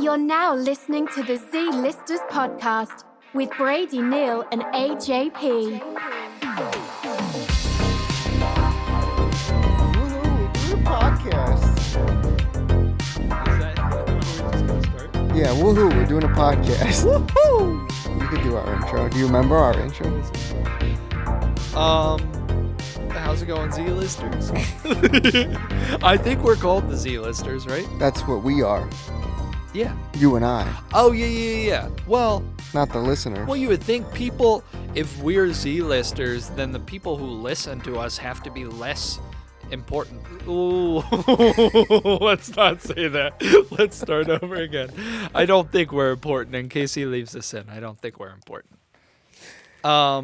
You're now listening to the Z-Listers podcast with Brady, Neil, and AJ P. Woohoo, podcast. Is that where we're just gonna start? Yeah, woohoo, we're doing a podcast. Woohoo! You could do our intro. Do you remember our intro? How's it going, Z-Listers? I think we're called the Z-Listers, right? That's what we are. Yeah. You and I. Oh, yeah. Well, Not the listener. you would think people, if we're Z-Listers, then the people who listen to us have to be less important. Ooh, let's not say that. Let's start over again. I don't think we're important. In case he leaves us in, I don't think we're important. I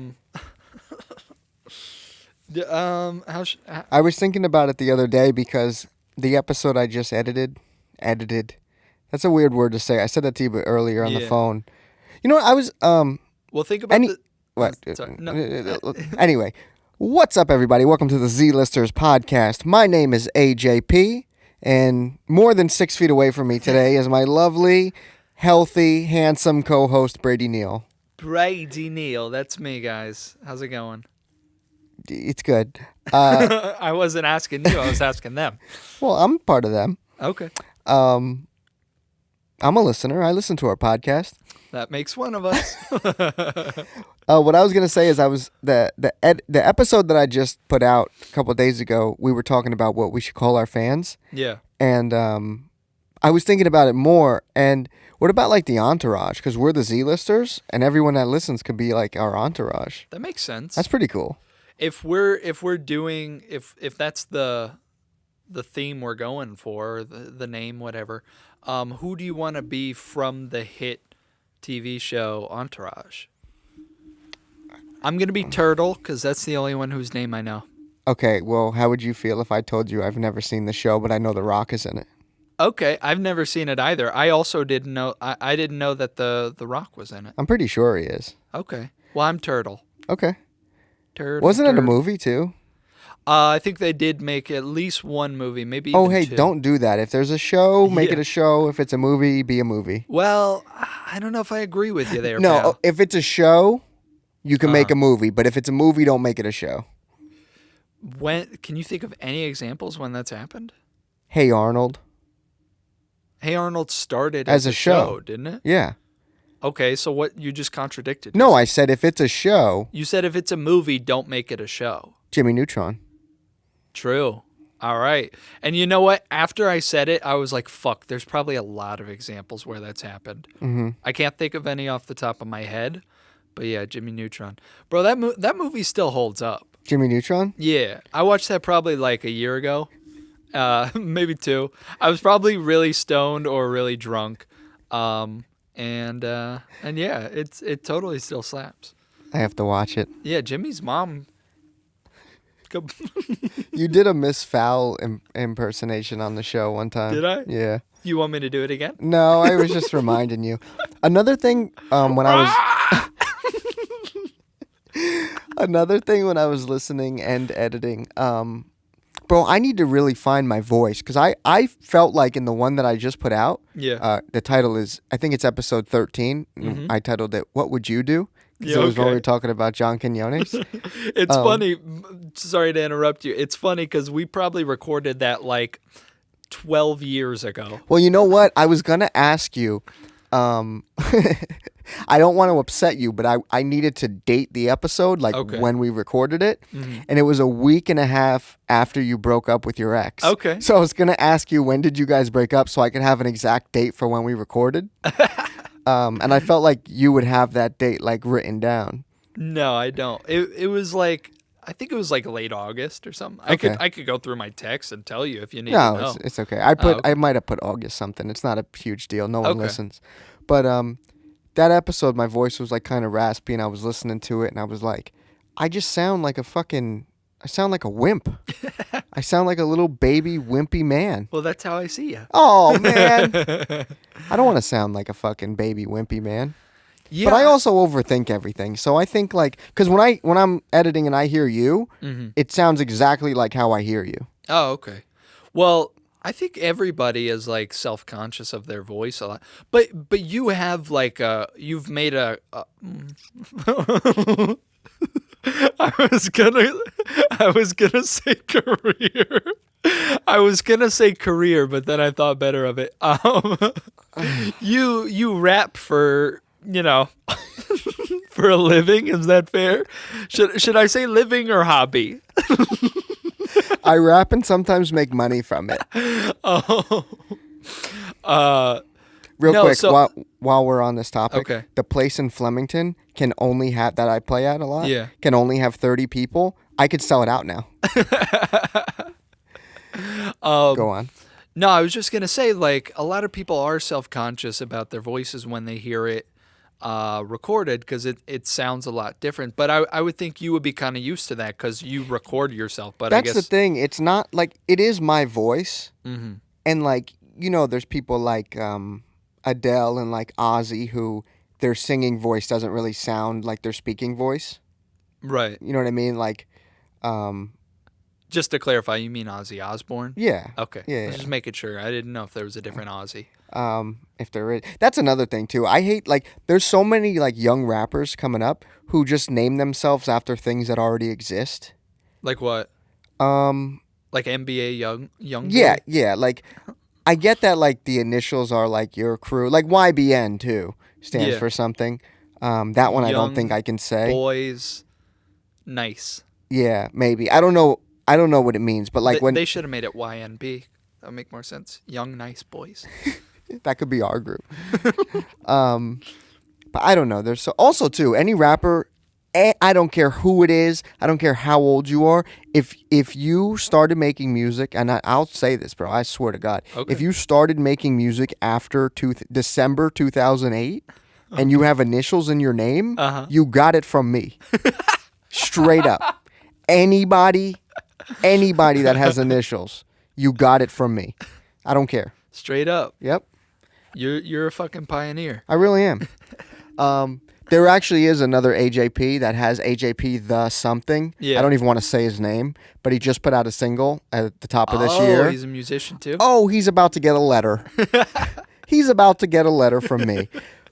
was thinking about it the other day because the episode I just edited. That's a weird word to say. I said that to you earlier on the phone. You know what? I was Well, think about what? Sorry, no. Anyway, what's up, everybody? Welcome to the Z-Listers podcast. My name is AJP, and more than 6 feet away from me today is my lovely, healthy, handsome co-host Brady Neal. Brady Neal, that's me, guys. How's it going? It's good. I wasn't asking you, I was asking them. Well, I'm part of them. Okay. I'm a listener. I listen to our podcast. That makes one of us. What I was gonna say is the episode that I just put out a couple of days ago. We were talking about what we should call our fans. Yeah. And I was thinking about it more. And what about like the entourage? Because we're the Z-Listers, and everyone that listens could be like our entourage. That makes sense. That's pretty cool. If that's the theme we're going for, the name, whatever, who do you want to be from the hit TV show Entourage? I'm going to be Turtle, because that's the only one whose name I know. Okay, well, how would you feel if I told you I've never seen the show, but I know The Rock is in it? Okay, I've never seen it either. I also didn't know. I didn't know that the Rock was in it. I'm pretty sure he is. Okay, well, I'm Turtle. Okay. Turtle. Wasn't it a movie too? I think they did make at least one movie, maybe Oh, even hey, two. don't do that. If there's a show, make it Yeah. a show. If it's a movie, be a movie. Well, I don't know if I agree with you there, No, pal. if it's a show, you can make a movie. But if it's a movie, don't make it a show. Can you think of any examples when that's happened? Hey Arnold. Hey Arnold started As as a a show. show, didn't it? Yeah. Okay, so what you just contradicted. No, yourself. I said if it's a show, You said if it's a movie, don't make it a show. Jimmy Neutron. True. All right. And you know what? After I said it, I was like, fuck, there's probably a lot of examples where that's happened. Mm-hmm. I can't think of any off the top of my head, but yeah, Jimmy Neutron. Bro, that movie still holds up. Jimmy Neutron? Yeah. I watched that probably like a year ago, maybe two. I was probably really stoned or really drunk. And yeah, it totally still slaps. I have to watch it. Yeah, Jimmy's mom. You did a Miss Fowl impersonation on the show one time. Did I? Yeah. You want me to do it again? No, I was just reminding you. Another thing, when I was listening and editing, bro, I need to really find my voice because I felt like in the one that I just put out, Yeah. the title is, I think it's episode 13. Mhm. I titled it, "What Would You Do?" Yeah, it was when we okay. were talking about John Quinones. It's funny. Sorry to interrupt you. It's funny because we probably recorded that like 12 years ago. Well, you know what? I was going to ask you, I don't want to upset you, but I needed to date the episode, like Okay. when we recorded it. Mhm. And it was a week and a half after you broke up with your ex. Okay. So I was going to ask you, when did you guys break up so I could have an exact date for when we recorded? And I felt like you would have that date like written down. No, I don't. It was like, I think it was like late August or something. Okay. I could go through my texts and tell you if you need to know. No, it's okay. I okay. might have put August something. It's not a huge deal. No one Okay. listens. But that episode, my voice was like kind of raspy, and I was listening to it, and I was like, I just sound like I sound like a wimp. I sound like a little baby wimpy man. Well, that's how I see you. Oh man, I don't want to sound like a fucking baby wimpy man. Yeah. But I also overthink everything. So I think like, because when I'm editing and I hear you, Mhm. it sounds exactly like how I hear you. Oh, okay. Well, I think everybody is like self-conscious of their voice a lot, but you have like you've made a I was gonna say career. I was gonna say career, but then I thought better of it. You rap for for a living. Is that fair? Should I say living or hobby? I rap and sometimes make money from it. Oh. Real No, quick, so- while we're on this topic, Okay. the place in Flemington can only have, that I play at a lot, Yeah. can only have 30 people. I could sell it out now. Go on. No, I was just gonna say, like, a lot of people are self-conscious about their voices when they hear it recorded because it sounds a lot different. But I would think you would be kind of used to that because you record yourself. But That's I the guess thing. It's not like, it is my voice. Mm-hmm. And like, there's people like Adele and like Ozzy who their singing voice doesn't really sound like their speaking voice. Right. You know what I mean? Like, Just to clarify, you mean Ozzy Osbourne? yeah. Okay. Yeah, I was yeah. just making sure. I didn't know if there was a different Ozzy. If there is, that's another thing too. I hate, like, there's so many like young rappers coming up who just name themselves after things that already exist. Like what? Um, Like NBA young yeah, boy? yeah. Like, I get that like the initials are like your crew, like YBN too stands Yeah. for something. That one I don't Young think I can say. Boys, nice. Yeah, maybe. I don't know. I don't know what it means, but like they, when they should have made it YNB. That would make more sense. Young nice boys. that could be our group. But I don't know. There's also too any rapper. I don't care who it is. I don't care how old you are. If you started making music, and I'll say this, bro, I swear to God, Okay. if you started making music after December 2008, and you have initials in your name, Uh-huh. you got it from me, straight up. Anybody that has initials, you got it from me. I don't care. Straight up. Yep, You're a fucking pioneer. I really am. There actually is another AJP that has AJP the something. Yeah. I don't even want to say his name, but he just put out a single at the top of this Oh, year. he's a musician too? Oh, he's about to get a letter. He's about to get a letter from me.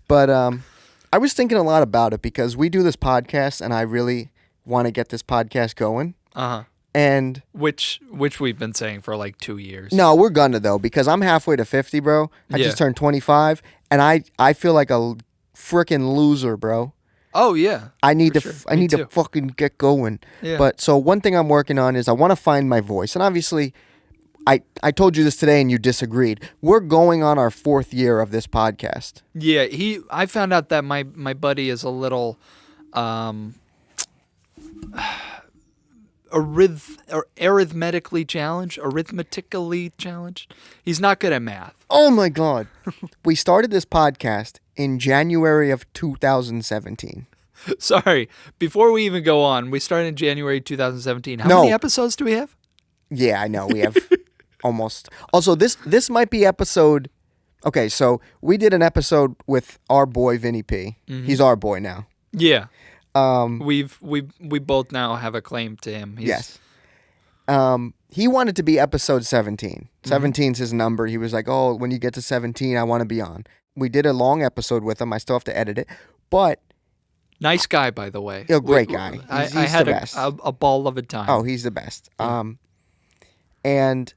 But I was thinking a lot about it because we do this podcast, and I really want to get this podcast going. Uh-huh. And Which we've been saying for like 2 years. no, we're gonna though, because I'm halfway to 50, bro. I Yeah. just turned 25, and I feel like a freaking loser, bro. Oh yeah. I need For to sure. I Me need too. to fucking get going. Yeah. But so one thing I'm working on is I want to find my voice. And obviously I told you this today and you disagreed. We're going on our 4th year of this podcast. Yeah, I found out that my buddy is a little arithmetically challenged. He's not good at math. Oh my God. We started this podcast in January of 2017. Sorry. Before we even go on, we started in January 2017. How No. many episodes do we have? Yeah, I know. We have almost. Also, this might be episode. Okay, so we did an episode with our boy Vinny P. Mm-hmm. He's our boy now. Yeah. We both now have a claim to him. Yes. He wanted to be episode 17. 17's his number. He was like, "Oh, when you get to 17, I want to be on." We did a long episode with him. I still have to edit it, but Nice guy, by the way. a great guy. I He's had the best. a ball of a time. Oh, he's the best. And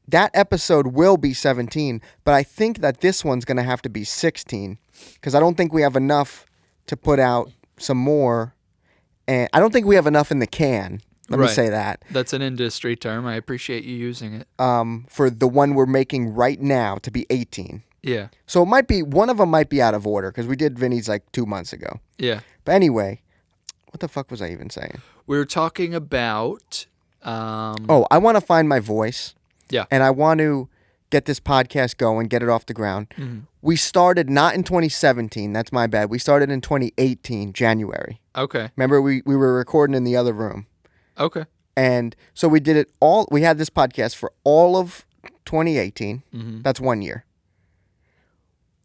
that episode will be 17, but I think that this one's going to have to be 16 because I don't think we have enough to put out some more. And I don't think we have enough in the can. Let me Right. say that. That's an industry term. I appreciate you using it. For the one we're making right now to be 18. Yeah. So it might be, one of them might be out of order because we did Vinny's like 2 months ago. Yeah. But anyway, what the fuck was I even saying? We were talking about Oh, I want to find my voice. Yeah. And I want to get this podcast going, get it off the ground. Mm-hmm. We started not in 2017. That's my bad. We started in 2018, January. Okay. Remember, we were recording in the other room. Okay. And so we did it all. We had this podcast for all of 2018. Mm-hmm. That's 1 year.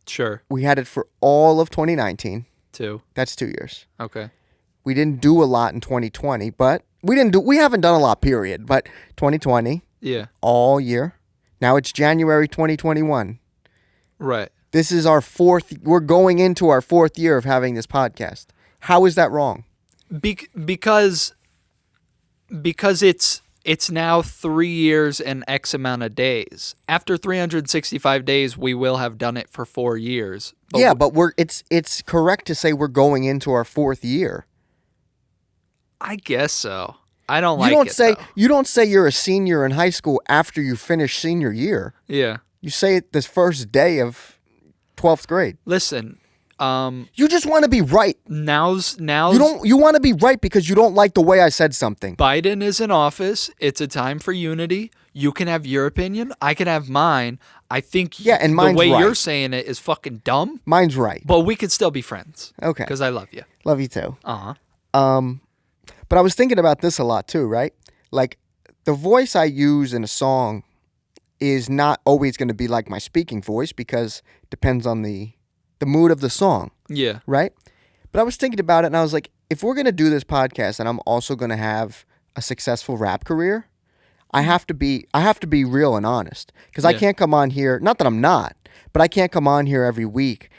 Sure. We had it for all of 2019. 2. That's 2 years. Okay. We didn't do a lot in 2020, but we haven't done a lot, period. But 2020, Yeah. all year. Now it's January 2021. Right. This is we're going into our 4th year of having this podcast. How is that wrong? Because it's now 3 years and X amount of days. After 365 days, we will have done it for 4 years. But it's correct to say we're going into our 4th year. I guess so. I don't You don't say you're a senior in high school after you finish senior year. Yeah. You say it this first day of 12th grade. Listen, you just want to be right. Now's You want to be right because you don't like the way I said something. Biden is in office. It's a time for unity. You can have your opinion. I can have mine. I think and the mine's way right. you're saying it is fucking dumb. Mine's right. But we could still be friends. Okay. Because I love you. Love you too. Uh-huh. But I was thinking about this a lot too, right? Like the voice I use in a song is not always going to be like my speaking voice because it depends on the mood of the song. Yeah. Right? But I was thinking about it and I was like, if we're going to do this podcast and I'm also going to have a successful rap career, I have to be real and honest because I can't come on here, not that I'm not, but I can't come on here every week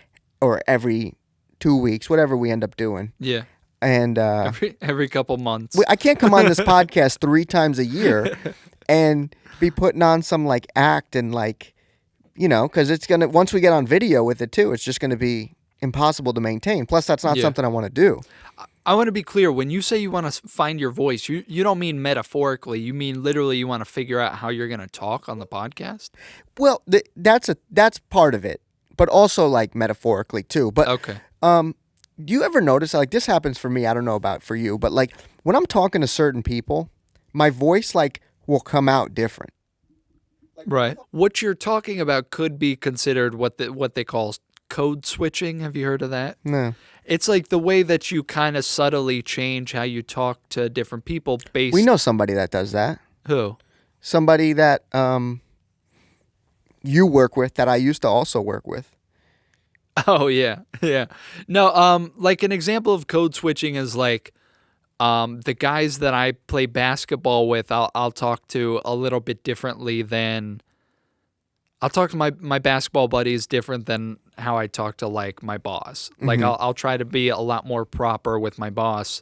or every 2 weeks, whatever we end up doing. Yeah. And every couple months. I can't come on this podcast 3 times a year and be putting on some like act and like, because it's going to, once we get on video with it too, it's just going to be impossible to maintain. Plus, that's not something I want to do. I want to be clear. When you say you want to find your voice, you don't mean metaphorically. You mean literally you want to figure out how you're going to talk on the podcast? Well, that's part of it, but also like metaphorically too. But okay. Do you ever notice, like this happens for me, I don't know about for you, but like when I'm talking to certain people, my voice like will come out different. Right. What you're talking about could be considered what they call code switching. Have you heard of that? No. It's like the way that you kind of subtly change how you talk to different people based... We know somebody that does that. Who? Somebody that you work with that I used to also work with. Oh, yeah. Yeah. No, like an example of code switching is like the guys that I play basketball with, I'll talk to a little bit differently than... I'll talk to my basketball buddies different than how I talk to like my boss. Like I'll try to be a lot more proper with my boss,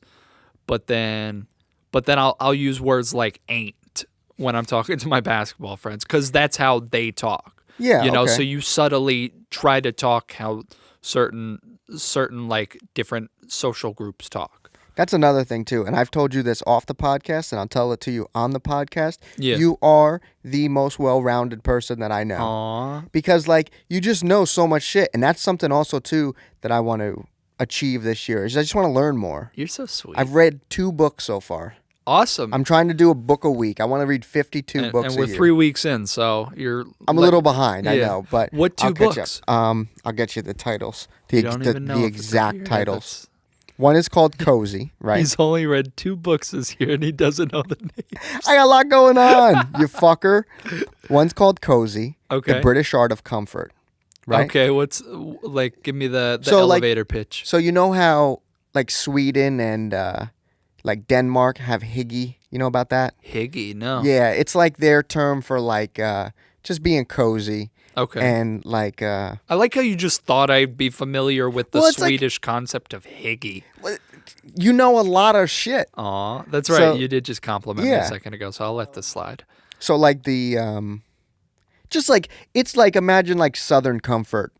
but then I'll use words like ain't when I'm talking to my basketball friends because that's how they talk. Yeah, you know. okay. So you subtly try to talk how certain like different social groups talk. That's another thing too, and I've told you this off the podcast, and I'll tell it to you on the podcast. Yeah. You are the most well-rounded person that I know. Aww. Because like you just know so much shit, and that's something also too that I want to achieve this year. Is I just want to learn more. You're so sweet. I've read 2 books so far. Awesome. I'm trying to do a book a week. I want to read 52 books and a we're year. 3 weeks in, so I'm a little behind, I know, but what 2 I'll catch books? up. I'll get you the titles, You don't even know the if it's exact here. titles. One is called Cozy, right? He's only read 2 books this year, and he doesn't know the names. I got a lot going on, you fucker. One's called Cozy, Okay. The British Art of Comfort, right? Okay, what's like? Give me the So, like- elevator pitch. So you know how like Sweden and like Denmark have hygge? You know about that? Higgy, no. Yeah, it's like their term for like just being cozy. Okay. And like I like how you just thought I'd be familiar with the Well, it's like- Swedish concept of higgy. you know a lot of shit. Aw, that's right. So- You did just compliment me Yeah. a second ago, so I'll let this slide. So like the just like it's like imagine like Southern Comfort,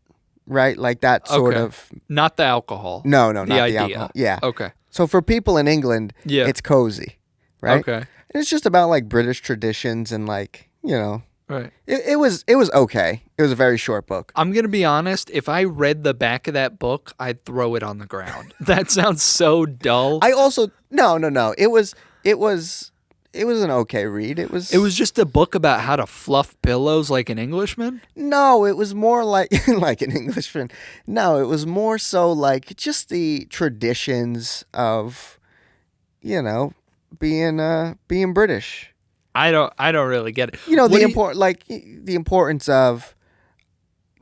right? Like that sort Okay. of Not the alcohol. no, not the idea. alcohol. Yeah. Okay. So for people in England, Yeah. it's cozy, right? Okay. And it's just about like British traditions and like, you know, Right. it was okay. It was a very short book. I'm going to be honest. If I read the back of that book, I'd throw it on the ground. That sounds so dull. I also no. It was an okay read. It was just a book about how to fluff pillows like an Englishman. No, it was more like like an Englishman. No, it was more so like just the traditions of, you know, being British. I don't really get it. You know, What do the importance of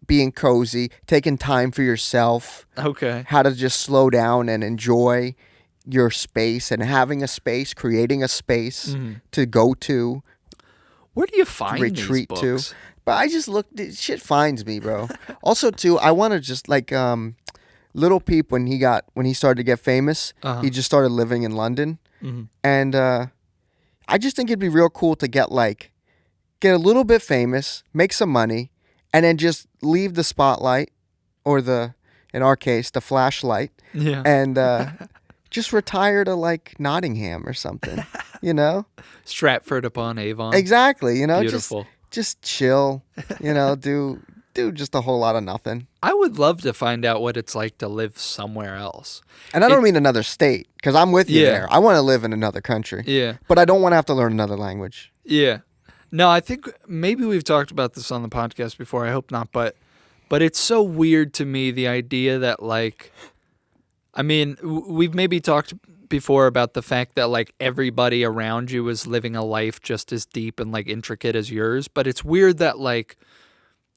being cozy, taking time for yourself, Okay. how to just slow down and enjoy your space and having a space, creating a space to go to. Where do you find retreat these to. books? But I just shit finds me, bro. Also, too, I want to just like Little Peep when he started to get famous, he just started living in London, and I just think it'd be real cool to get a little bit famous, make some money, and then just leave the spotlight, or in our case, the flashlight, and just retire to like Nottingham or something, you know? Stratford upon Avon. Exactly, you know, Beautiful. just chill, you know, do just a whole lot of nothing. I would love to find out what it's like to live somewhere else. And I don't mean another state, because I'm with you Yeah. there. I want to live in another country. Yeah. But I don't want to have to learn another language. Yeah. No, I think maybe we've talked about this on the podcast before. I hope not, but it's so weird to me, the idea that like, I mean, we've maybe talked before about the fact that like everybody around you is living a life just as deep and like intricate as yours, but it's weird that like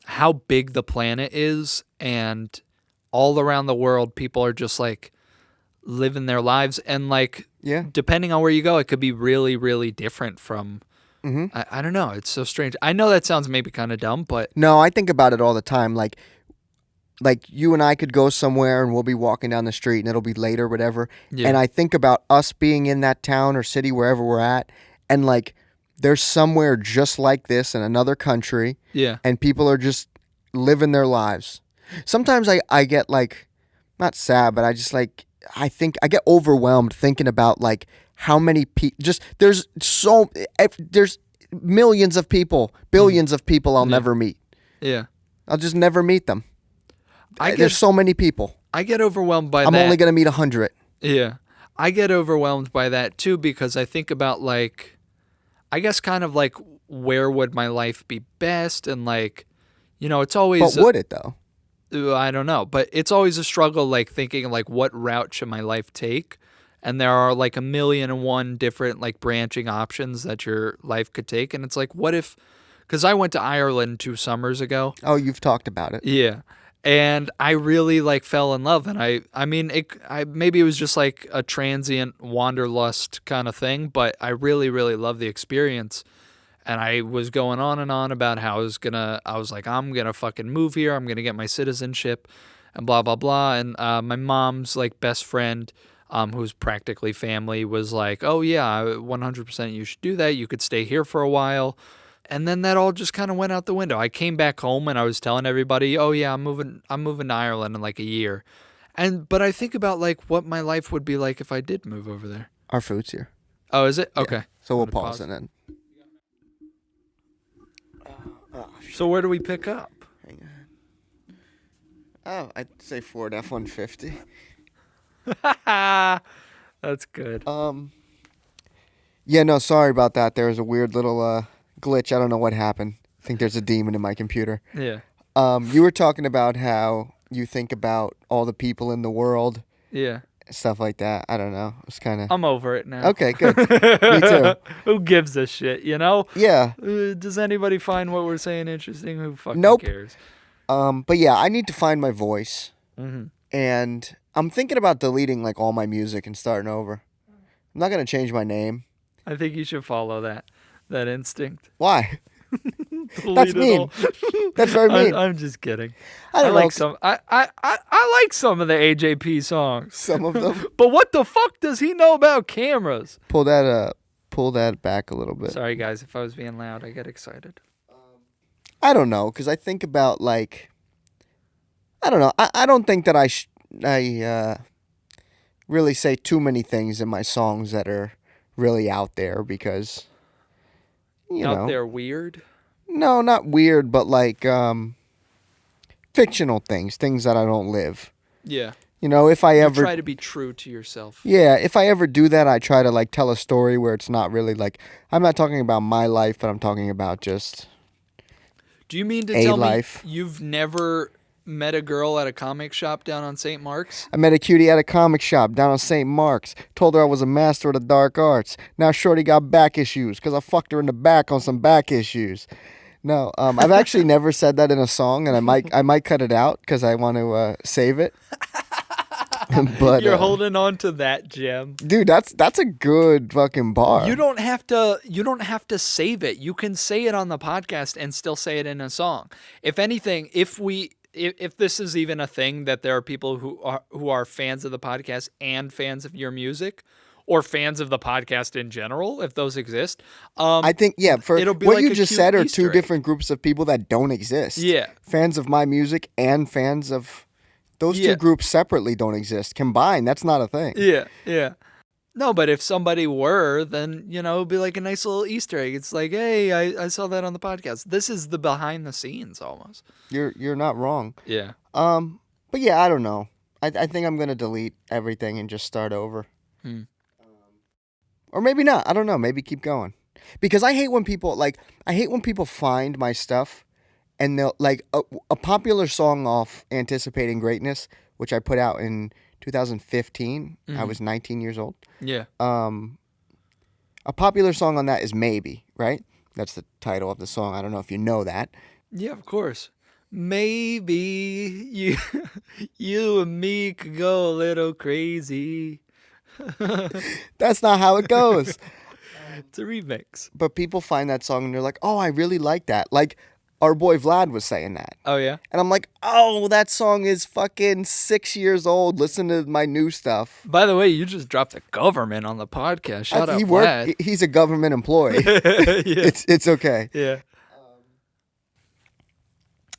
how big the planet is, and all around the world people are just like living their lives, and like depending on where you go, it could be really, really different from I don't know, it's so strange. I know that sounds maybe kind of dumb, but no, I think about it all the time. Like you and I could go somewhere and we'll be walking down the street and it'll be late or whatever, and I think about us being in that town or city, wherever we're at, and like there's somewhere just like this in another country, and people are just living their lives. Sometimes I get like, not sad, but I just like, I think I get overwhelmed thinking about like how many people, there's millions of people, billions of people I'll never meet. Yeah. I'll just never meet them. There's There's so many people. I get overwhelmed by that. I'm only going to meet 100. Yeah. I get overwhelmed by that too, because I think about like, I guess kind of like, where would my life be best? And like, you know, it's always... But would it though? I don't know. But it's always a struggle, like thinking like, what route should my life take? And there are like 1,000,001 different like branching options that your life could take. And it's like, what if... Because I went to Ireland 2 summers ago. Oh, you've talked about it. Yeah. And I really like fell in love, and I mean, maybe it was just like a transient wanderlust kind of thing, but I really, really loved the experience. And I was going on and on about how I was like, I'm gonna fucking move here, I'm gonna get my citizenship, and blah blah blah. And my mom's like best friend, who's practically family, was like, oh yeah, 100% you should do that. You could stay here for a while. And then that all just kind of went out the window. I came back home and I was telling everybody, "Oh yeah, I'm moving to Ireland in like a year." But I think about like what my life would be like if I did move over there. Our food's here. Oh, is it? Okay. Yeah. So we'll pause and then. So where do we pick up? Hang on. Oh, I'd say Ford F-150. That's good. Yeah, no, sorry about that. There was a weird little glitch. I don't know what happened. I think there's a demon in my computer. Yeah. You were talking about how you think about all the people in the world. Yeah. Stuff like that. I don't know. It's kind of... I'm over it now. Okay, good. Me too. Who gives a shit, you know? Yeah. Does anybody find what we're saying interesting? Who fucking cares? But yeah, I need to find my voice. Mm-hmm. And I'm thinking about deleting like all my music and starting over. I'm not going to change my name. I think you should follow that instinct. Why? Delete That's it mean. all. That's very mean. I'm just kidding. I don't know. like some. I like some of the AJP songs. Some of them. But what the fuck does he know about cameras? Pull that back a little bit. Sorry guys, if I was being loud, I get excited. I don't know, because I think about like, I don't know. I don't think that I really say too many things in my songs that are really out there, because you know, out there weird. No, not weird, but like fictional things that I don't live. Yeah. You know, if I ever try to be true to yourself. Yeah, if I ever do that, I try to like tell a story where it's not really like, I'm not talking about my life, but I'm talking about just Do you mean to a tell life. me you've never met a girl at a comic shop down on St. Mark's? I met a cutie at a comic shop down on St. Mark's. Told her I was a master of the dark arts. Now shorty got back issues because I fucked her in the back on some back issues. No, I've actually never said that in a song, and I might cut it out because I want to save it. But You're holding on to that gem. dude, that's a good fucking bar. You don't have to save it. You can say it on the podcast and still say it in a song. If anything, if this is even a thing that there are people who are fans of the podcast and fans of your music, or fans of the podcast in general, if those exist, I think for it'll be what like you a just cute said are Easter two egg. different groups of people that don't exist. Yeah. Fans of my music and fans of those Yeah. two groups separately don't exist. Combined, that's not a thing. Yeah. No, but if somebody were, then, it'd be like a nice little Easter egg. It's like, hey, I saw that on the podcast. This is the behind the scenes almost. You're not wrong. Yeah. But yeah, I don't know. I think I'm gonna delete everything and just start over. Or maybe not. I don't know. Maybe keep going. Because I hate when people find my stuff and they'll like a popular song off Anticipating Greatness, which I put out in 2015. I was 19 years old. Yeah. A popular song on that is Maybe, right? That's the title of the song. I don't know if you know that. Yeah, of course. Maybe you and me could go a little crazy. That's not how it goes. It's a remix. But people find that song and they're like, oh, I really like that. Like our boy Vlad was saying that. Oh, yeah? And I'm like, oh, that song is fucking 6 years old. Listen to my new stuff. By the way, you just dropped the government on the podcast. Shout out, He Vlad. He's a government employee. Yeah. It's okay. Yeah.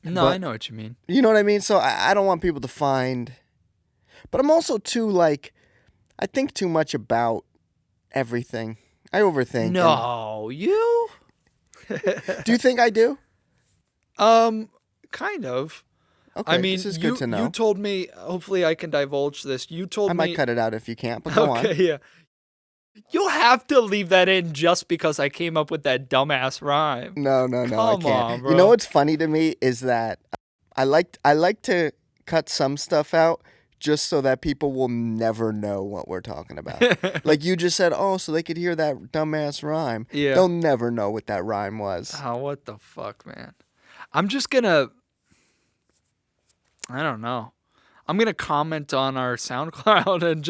No, but- I know what you mean. You know what I mean? So I don't want people to find. But I'm also too, like, I think too much about everything. I overthink. No, you? Do you think I do? Kind of. Okay, I mean, this is good to know. You told me, hopefully I can divulge this. You told I me. might cut it out if you can't, but go on. Okay, yeah. You'll have to leave that in just because I came up with that dumbass rhyme. No, I Come can't. on, bro. You know what's funny to me is that I like to cut some stuff out just so that people will never know what we're talking about. Like you just said, oh, so they could hear that dumbass rhyme. Yeah. They'll never know what that rhyme was. Oh, what the fuck, man? I'm just gonna. I don't know. I'm gonna comment on our SoundCloud and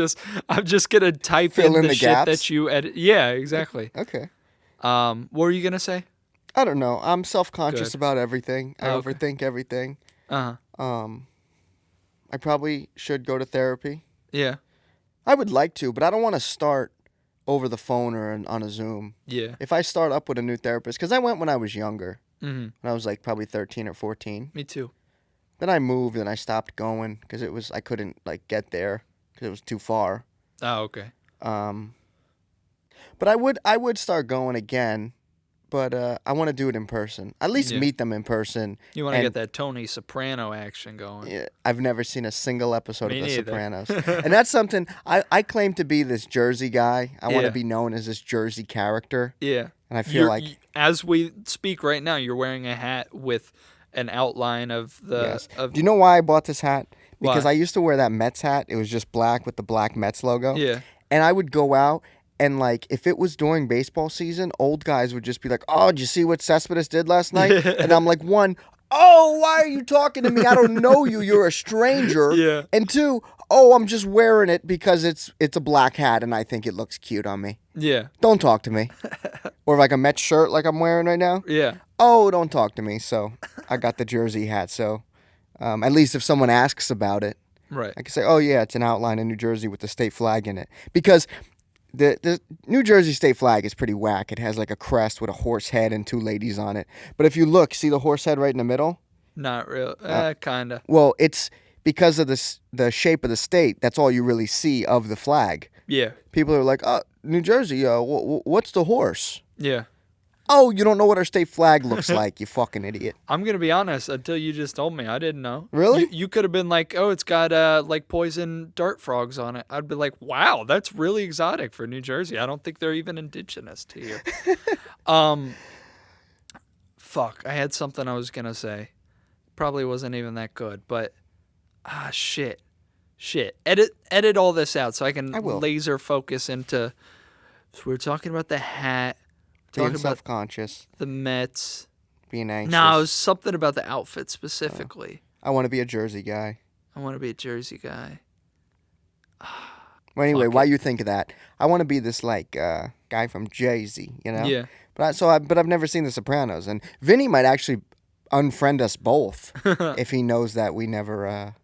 I'm just gonna type Fill in the the shit gaps? that you edit. Yeah, exactly. Okay. What were you gonna say? I don't know. I'm self-conscious Good. about everything. I Okay. overthink everything. Uh-huh. I probably should go to therapy. Yeah. I would like to, but I don't want to start over the phone or on a Zoom. Yeah. If I start up with a new therapist, because I went when I was younger, Mm-hmm. when I was like probably 13 or 14. Me too. Then I moved and I stopped going because I couldn't like get there because it was too far. Oh, okay. But I would start going again, but I want to do it in person. At least Yeah. meet them in person. You want to And- get that Tony Soprano action going. Yeah, I've never seen a single episode Me of The neither. Sopranos. And that's something, I claim to be this Jersey guy. I want Yeah. to be known as this Jersey character. Yeah. And I feel like... as we speak right now, you're wearing a hat with an outline of the. Yes. Of, Do you know why I bought this hat? Because Why? I used to wear that Mets hat. It was just black with the black Mets logo. Yeah. And I would go out and, like, if it was during baseball season, old guys would just be like, oh, did you see what Cespedes did last night? And I'm like, one, oh, why are you talking to me? I don't know you. You're a stranger. Yeah. And two, oh, I'm just wearing it because it's a black hat and I think it looks cute on me. Yeah. Don't talk to me. Or like a Mets shirt like I'm wearing right now. Yeah. Oh, don't talk to me. So I got the Jersey hat. So at least if someone asks about it, Right. I can say, oh, yeah, it's an outline in New Jersey with the state flag in it. Because the New Jersey state flag is pretty whack. It has like a crest with a horse head and two ladies on it. But if you look, see the horse head right in the middle? Not real. Kinda. Well, it's because of the shape of the state. That's all you really see of the flag. Yeah. People are like, oh, New Jersey, what's the horse? Yeah. Oh, you don't know what our state flag looks like, you fucking idiot. I'm gonna be honest. Until you just told me, I didn't know. Really? You could have been like, oh, it's got like poison dart frogs on it. I'd be like, wow, that's really exotic for New Jersey. I don't think they're even indigenous to here. Fuck. I had something I was gonna say. Probably wasn't even that good, but shit. Edit all this out so I can will. laser focus into. So we're talking about the hat. Being Talking about self-conscious, the Mets. being anxious. No, it was something about the outfit specifically. I want to be a Jersey guy. I want to be a Jersey guy. Well, anyway, Fuck while it. you think of that, I want to be this like guy from Jay-Z, you know? Yeah. But I've never seen The Sopranos, and Vinny might actually unfriend us both if he knows that we never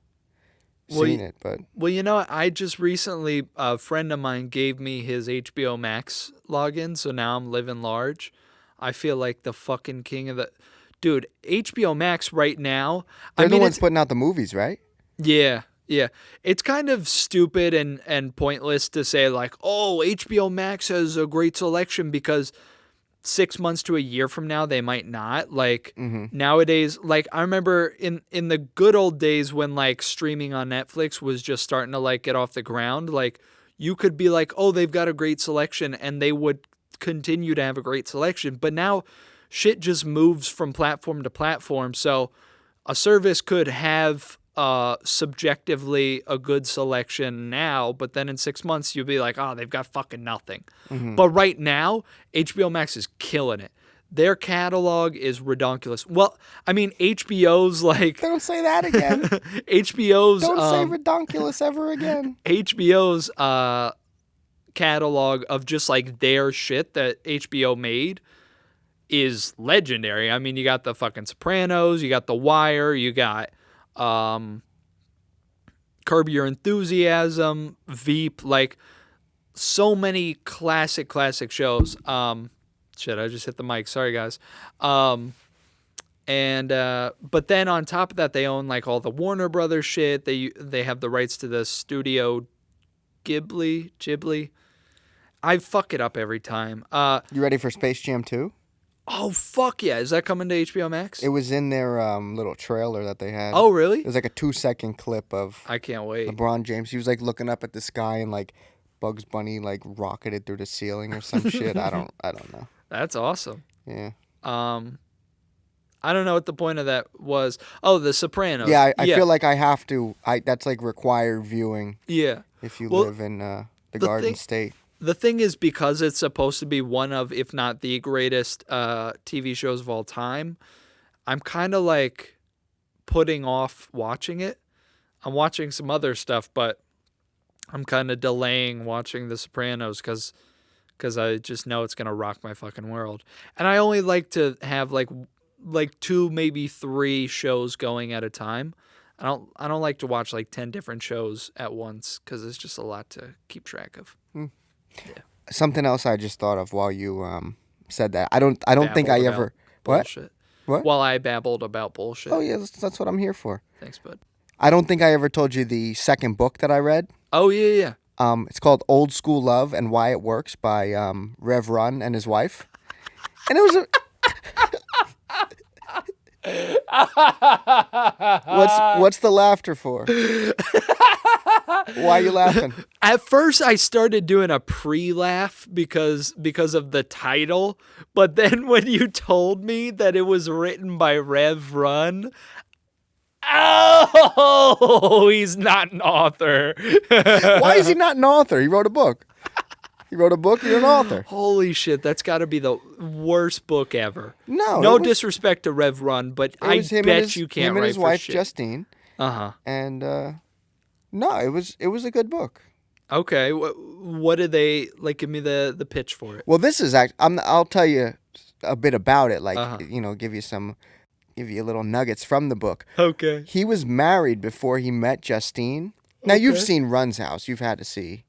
seen it. But Well, you know, I just recently, a friend of mine gave me his HBO Max login, so now I'm living large. I feel like the fucking king of the... Dude, HBO Max right now... they're the ones it's... putting out the movies, right? Yeah, yeah. It's kind of stupid and pointless to say, like, oh, HBO Max has a great selection because 6 months to a year from now, they might not. Like, nowadays, like, I remember in the good old days when, like, streaming on Netflix was just starting to, like, get off the ground, like, you could be like, oh, they've got a great selection, and they would continue to have a great selection. But now shit just moves from platform to platform. So a service could have subjectively a good selection now, but then in 6 months you'll be like, oh, they've got fucking nothing. But right now, HBO Max is killing it. Their catalog is redonkulous. Well, I mean, HBO's like... Don't say that again. HBO's... Don't say redonkulous ever again. HBO's catalog of just like their shit that HBO made is legendary. I mean, you got the fucking Sopranos, you got The Wire, you got Curb Your Enthusiasm, Veep, like so many classic shows. Shit, I just hit the mic. Sorry, guys. But then on top of that, they own like all the Warner Brothers shit. They have the rights to the Studio Ghibli. I fuck it up every time. You ready for Space Jam 2? Oh, fuck yeah. Is that coming to HBO Max? It was in their little trailer that they had. Oh, really? It was like a 2-second clip of I can't wait. LeBron James. He was like looking up at the sky and like Bugs Bunny like rocketed through the ceiling or some shit. I don't know. That's awesome. Yeah. I don't know what the point of that was. Oh, The Sopranos. Yeah, I feel like I have to. That's like required viewing. Yeah. If you Well, live in the Garden State. The thing is, because it's supposed to be one of, if not the greatest TV shows of all time, I'm kind of like putting off watching it. I'm watching some other stuff, but I'm kind of delaying watching The Sopranos because I just know it's going to rock my fucking world. And I only like to have like 2, maybe 3 shows going at a time. I don't like to watch like 10 different shows at once because it's just a lot to keep track of. Yeah. Something else I just thought of while you said that. I don't think I ever bullshit. What? While I babbled about bullshit. Oh yeah, that's what I'm here for. Thanks, bud. I don't think I ever told you the second book that I read. Oh yeah. It's called Old School Love and Why It Works by Rev Run and his wife. And it was What's the laughter for? Why are you laughing? At first, I started doing a pre-laugh because of the title, but then when you told me that it was written by Rev Run, oh, he's not an author. Why is he not an author? He wrote a book. He wrote a book. You're an author. Holy shit, that's got to be the worst book ever. No disrespect to Rev Run, but I bet you can't him and write his for wife shit. Justine. And no, it was a good book. Okay, what did they like? Give me the pitch for it. Well, this is I'll tell you a bit about it. Like give you little nuggets from the book. Okay. He was married before he met Justine. Now you've seen Run's House. You've had to see.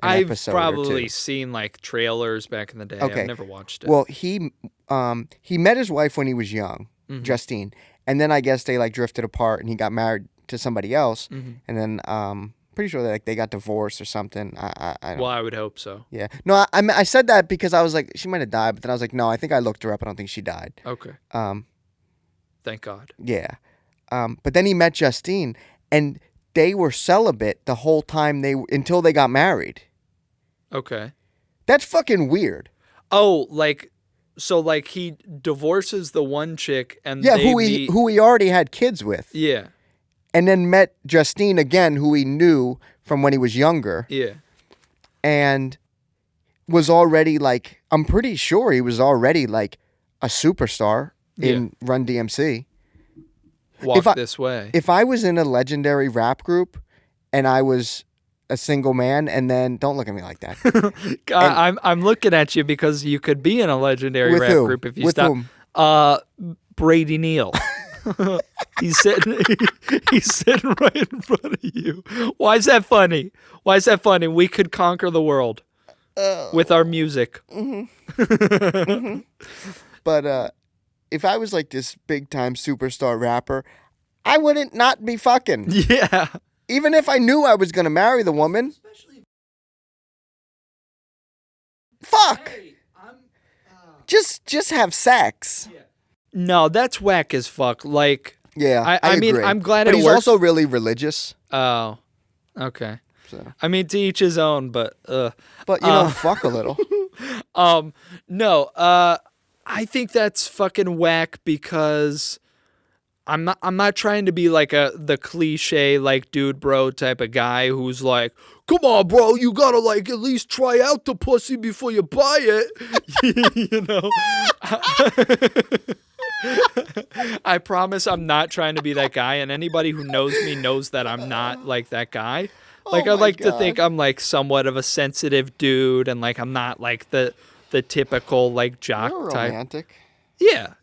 I've probably seen like trailers back in the day. Okay. I've never watched it. Well, he met his wife when he was young, Justine, and then I guess they like drifted apart, and he got married to somebody else, and then pretty sure they got divorced or something. I don't. Well, I would hope so. Yeah. No, I said that because I was like she might have died, but then I was like no, I think I looked her up. I don't think she died. Okay. Thank God. Yeah. But then he met Justine, and they were celibate the whole time until they got married. Okay. That's fucking weird. Oh, so he divorces the one chick and who he already had kids with. Yeah. And then met Justine again, who he knew from when he was younger. Yeah. And was already I'm pretty sure he was already a superstar in Run DMC. Walk This Way. If I was in a legendary rap group and I was a single man, and then don't look at me like that. I'm looking at you because you could be in a legendary With rap who? group if you With stop. whom? Brady Neal. He's sitting right in front of you. Why is that funny? Why is that funny? We could conquer the world with our music. But if I was like this big time superstar rapper, I wouldn't not be fucking. Yeah. Even if I knew I was gonna marry the woman. Fuck. Hey, Just have sex. No, that's whack as fuck. Like, Yeah, I mean, agree. I'm glad but it he's works. also really religious. Oh, okay. So. I mean, to each his own, but But you know, fuck a little. no, I think that's fucking whack because I'm not trying to be like the cliche like dude bro type of guy who's like, come on bro, you gotta like at least try out the pussy before you buy it. You know. I promise I'm not trying to be that guy, and anybody who knows me knows that I'm not like that guy. Like, I like to think I'm like somewhat of a sensitive dude, and like I'm not like the typical like jock You're type. romantic. Yeah.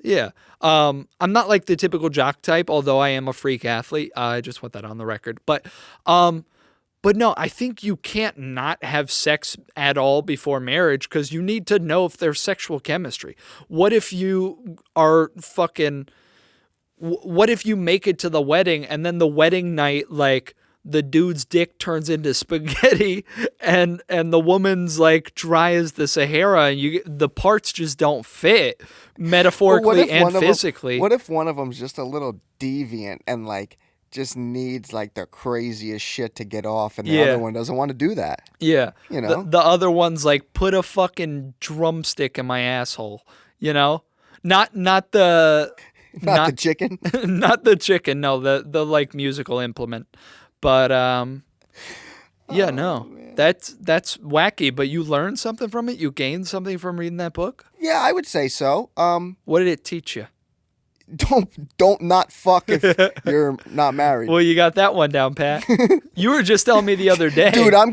I'm not like the typical jock type, although I am a freak athlete. I just want that on the record. But no, I think you can't not have sex at all before marriage because you need to know if there's sexual chemistry. What if you are fucking? What if you make it to the wedding and then the wedding night like the dude's dick turns into spaghetti and the woman's like dry as the Sahara and the parts just don't fit metaphorically and physically. What if one of them's just a little deviant and like just needs like the craziest shit to get off and the other one doesn't want to do that? Yeah. You know? The other one's like, put a fucking drumstick in my asshole, you know? Not the Not the chicken. Not the chicken, no, the like musical implement. But yeah, no. Man. That's wacky, but you learned something from it? You gained something from reading that book? Yeah, I would say so. What did it teach you? Don't not fuck if you're not married. Well, you got that one down, Pat. You were just telling me the other day. Dude, I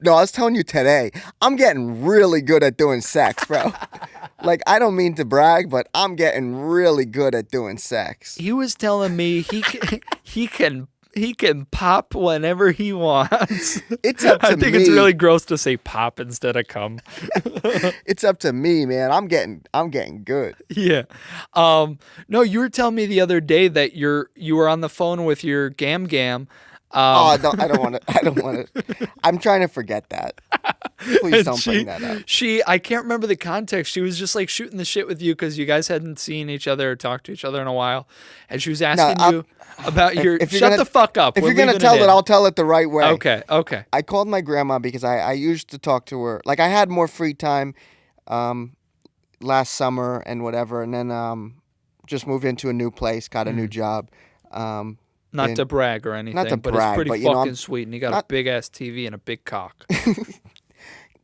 was telling you today, I'm getting really good at doing sex, bro. Like, I don't mean to brag, but I'm getting really good at doing sex. He was telling me he can pop whenever he wants. It's up to me. I think it's really gross to say pop instead of come. It's up to me, man. I'm getting good. Yeah. No, you were telling me the other day that you were on the phone with your gam. I don't want to. I'm trying to forget that. Please don't bring that up. I can't remember the context. She was just like shooting the shit with you because you guys hadn't seen each other or talked to each other in a while. And she was asking you about your, shut the fuck up. If We're you're going to leaving tell it, in. I'll tell it the right way. Okay. I called my grandma because I used to talk to her. Like, I had more free time last summer and whatever. And then just moved into a new place, got a new job. Not to brag or anything, but brag, it's pretty fucking sweet. And you got a big-ass TV and a big cock.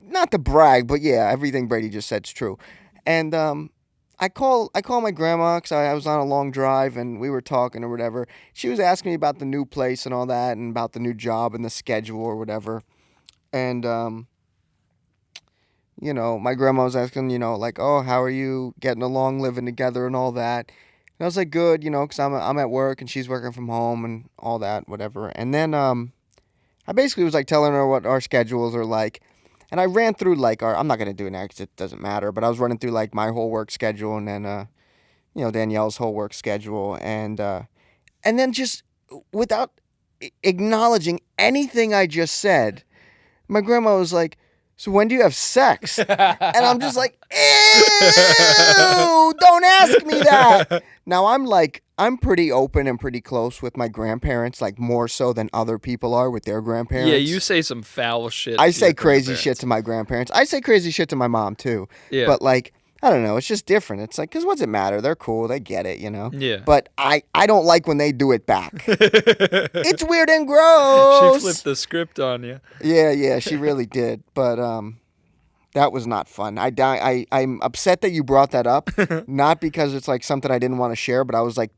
Not to brag, but yeah, everything Brady just said's true. And I call my grandma because I was on a long drive and we were talking or whatever. She was asking me about the new place and all that and about the new job and the schedule or whatever. And, my grandma was asking, like, oh, how are you getting along, living together and all that. And I was like, good, because I'm at work and she's working from home and all that, whatever. And then I basically was like telling her what our schedules are like. And I ran through like I'm not going to do it now because it doesn't matter, but I was running through like my whole work schedule and then, Danielle's whole work schedule. And then just without acknowledging anything I just said, my grandma was like, so when do you have sex? And I'm just like, ew, don't ask me that. Now I'm pretty open and pretty close with my grandparents, like more so than other people are with their grandparents. Yeah, you say some foul shit. I say crazy shit to my grandparents. I say crazy shit to my mom too. Yeah. But like, I don't know. It's just different. It's like, because what's it matter? They're cool. They get it, Yeah. But I don't like when they do it back. It's weird and gross. She flipped the script on you. Yeah, she really did. But that was not fun. I'm upset that you brought that up. Not because it's like something I didn't want to share, but I was like,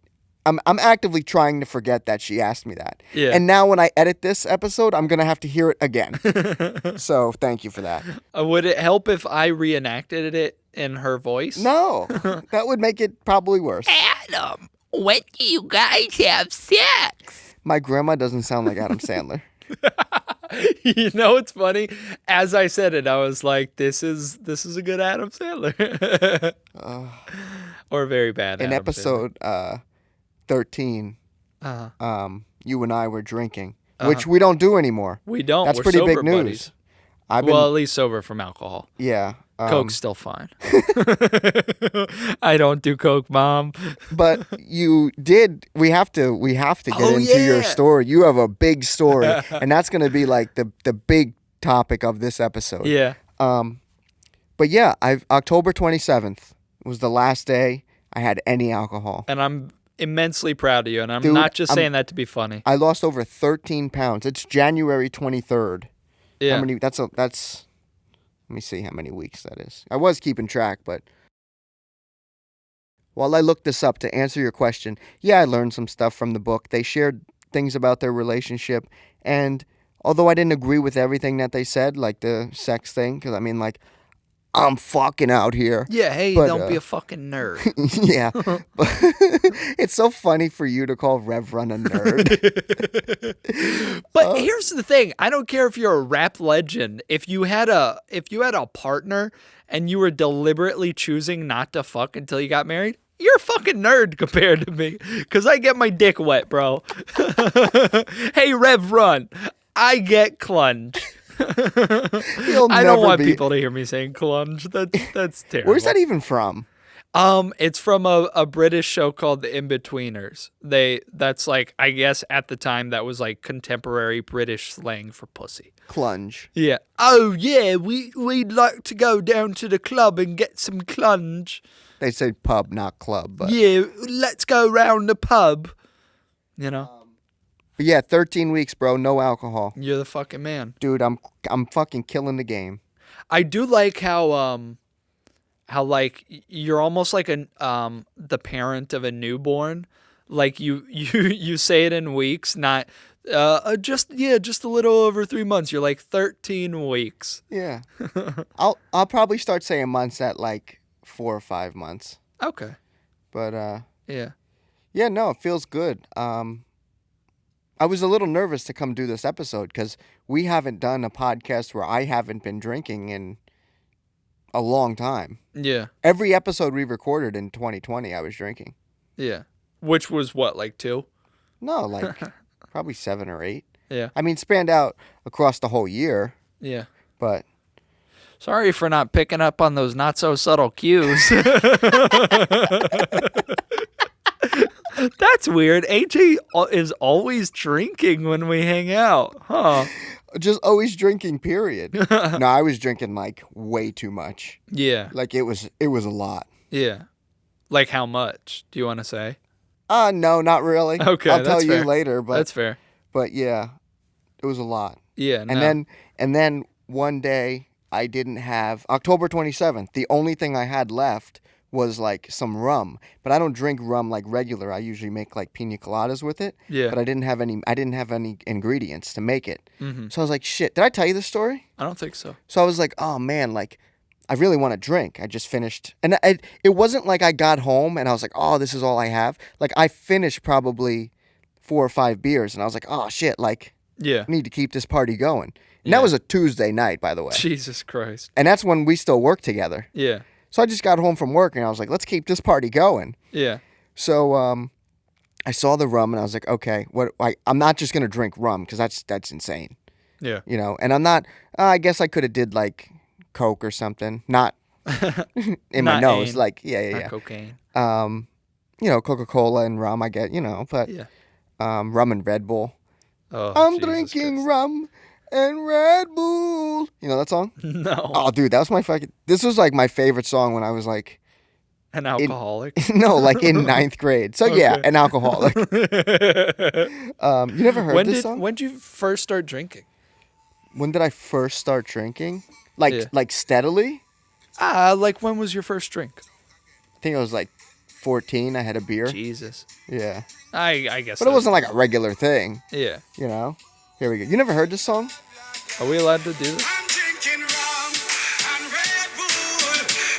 I'm actively trying to forget that she asked me that. Yeah. And now when I edit this episode, I'm gonna have to hear it again. So thank you for that. Would it help if I reenacted it in her voice? No, that would make it probably worse. Adam, when do you guys have sex? My grandma doesn't sound like Adam Sandler. You know what's funny? As I said it, I was like, "This is a good Adam Sandler," or a very bad. In Adam episode 13, Uh-huh. you and I were drinking, which we don't do anymore. We don't. That's We're pretty sober big news. buddies. I've been, Well, at least sober from alcohol. yeah. Coke's still fine. I don't do coke, Mom. But you did. We have to get into your yeah. story. You have a big story, and that's going to be like the big topic of this episode. Yeah. But yeah, October 27th was the last day I had any alcohol. And I'm immensely proud of you, and I'm Dude, not just saying that to be funny. I lost over 13 pounds. It's January 23rd. Yeah. How many? That's. Let me see how many weeks that is. I was keeping track, but while I looked this up to answer your question, yeah, I learned some stuff from the book. They shared things about their relationship, and although I didn't agree with everything that they said, like the sex thing, because I mean, like, I'm fucking out here. Yeah, hey, But, don't be a fucking nerd. Yeah, but it's so funny for you to call Rev Run a nerd. But here's the thing: I don't care if you're a rap legend. If you had a partner and you were deliberately choosing not to fuck until you got married, you're a fucking nerd compared to me. Cause I get my dick wet, bro. Hey, Rev Run, I get clunge. I don't want people to hear me saying clunge. That's terrible. Where's that even from? It's from a British show called The In-Betweeners. That's like, I guess at the time that was like contemporary British slang for pussy. Clunge. Yeah. Oh yeah, we'd like to go down to the club and get some clunge. They say pub, not club, but Yeah, let's go round the pub. You know? But yeah, 13 weeks, bro, no alcohol. You're the fucking man. Dude, I'm fucking killing the game. I do like how like you're almost like the parent of a newborn. Like you say it in weeks, not just a little over 3 months. You're like 13 weeks. Yeah. I'll probably start saying months at like 4 or 5 months. Okay. But Yeah. yeah, no, it feels good. I was a little nervous to come do this episode because we haven't done a podcast where I haven't been drinking in a long time. Yeah. Every episode we recorded in 2020, I was drinking. Yeah. Which was what, like 2? No, like probably 7 or 8. Yeah. I mean, spanned out across the whole year, Yeah. but Sorry for not picking up on those not so subtle cues. That's weird. AJ is always drinking when we hang out, huh? just always drinking, period. No, I was drinking like way too much. Yeah. Like it was a lot. Yeah. Like how much? Do you want to say? No, not really. Okay, I'll tell that's you fair. later, but That's fair. But yeah, it was a lot. Yeah. No. And then one day I didn't have October 27th. The only thing I had left was like some rum, but I don't drink rum like regular. I usually make like pina coladas with it. Yeah. But I didn't have any ingredients to make it. Mm-hmm. So I was like, shit. Did I tell you this story? I don't think so. So I was like, oh man, like I really want to drink. I just finished, and it wasn't like I got home and I was like, oh, this is all I have. Like I finished probably 4 or 5 beers, and I was like, oh shit, like Yeah. I need to keep this party going. And Yeah. that was a Tuesday night, by the way. Jesus Christ. And that's when we still work together. Yeah. So I just got home from work and I was like, let's keep this party going. Yeah. So I saw the rum and I was like, okay, I'm not just going to drink rum because that's insane. Yeah. You know, and I'm not, I guess I could have did like Coke or something, not in my Not nose. aim. Like, yeah. Not cocaine. You know, Coca-Cola and rum, I get, you know, but Yeah. rum and Red Bull. Oh, I'm Jesus drinking Christ. rum and Red Bull. You know that song? No. Oh, dude, that was this was like my favorite song when I was like, An alcoholic. no, like in 9th grade. So yeah, Okay. an alcoholic. You never heard this song? When did you first start drinking? When did I first start drinking? Like Yeah. like steadily? Like when was your first drink? I think it was like 14, I had a beer. Jesus. Yeah. I guess. But it wasn't like a regular thing. Yeah. You know? Here we go. You never heard this song? Are we allowed to do this?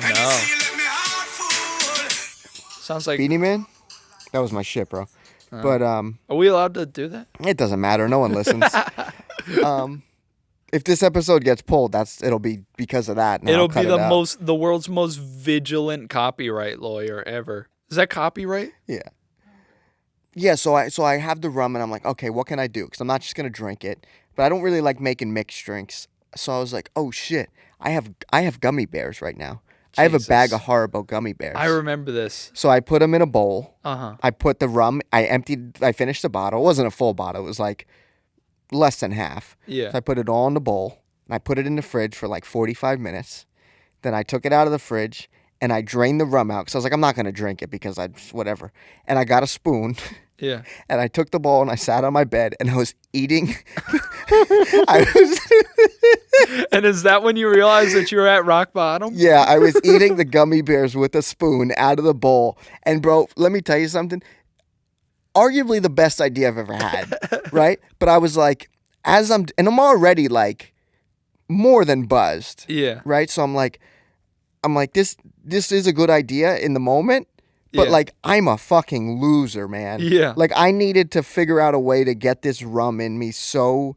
No. Sounds like. Beanie Man? That was my shit, bro. But Are we allowed to do that? it doesn't matter. No one listens. If this episode gets pulled, it'll be because of that. And It'll I'll cut be it out. the world's most vigilant copyright lawyer ever. Is that copyright? Yeah. Yeah, so I have the rum, and I'm like, okay, what can I do? Because I'm not just going to drink it. But I don't really like making mixed drinks. So I was like, oh, shit. I have gummy bears right now. Jesus. I have a bag of Haribo gummy bears. I remember this. So I put them in a bowl. Uh-huh. I put the rum. I finished the bottle. It wasn't a full bottle. It was like less than half. Yeah. So I put it all in the bowl. And I put it in the fridge for like 45 minutes. Then I took it out of the fridge, and I drained the rum out. Because I was like, I'm not going to drink it because whatever. And I got a spoon. Yeah. And I took the bowl and I sat on my bed and I was eating. And is that when you realized that you were at rock bottom? Yeah, I was eating the gummy bears with a spoon out of the bowl. And bro, let me tell you something. Arguably the best idea I've ever had, right? But I was like, and I'm already like more than buzzed. Yeah. Right? So I'm like, this is a good idea in the moment. But, like, I'm a fucking loser, man. Yeah. Like, I needed to figure out a way to get this rum in me so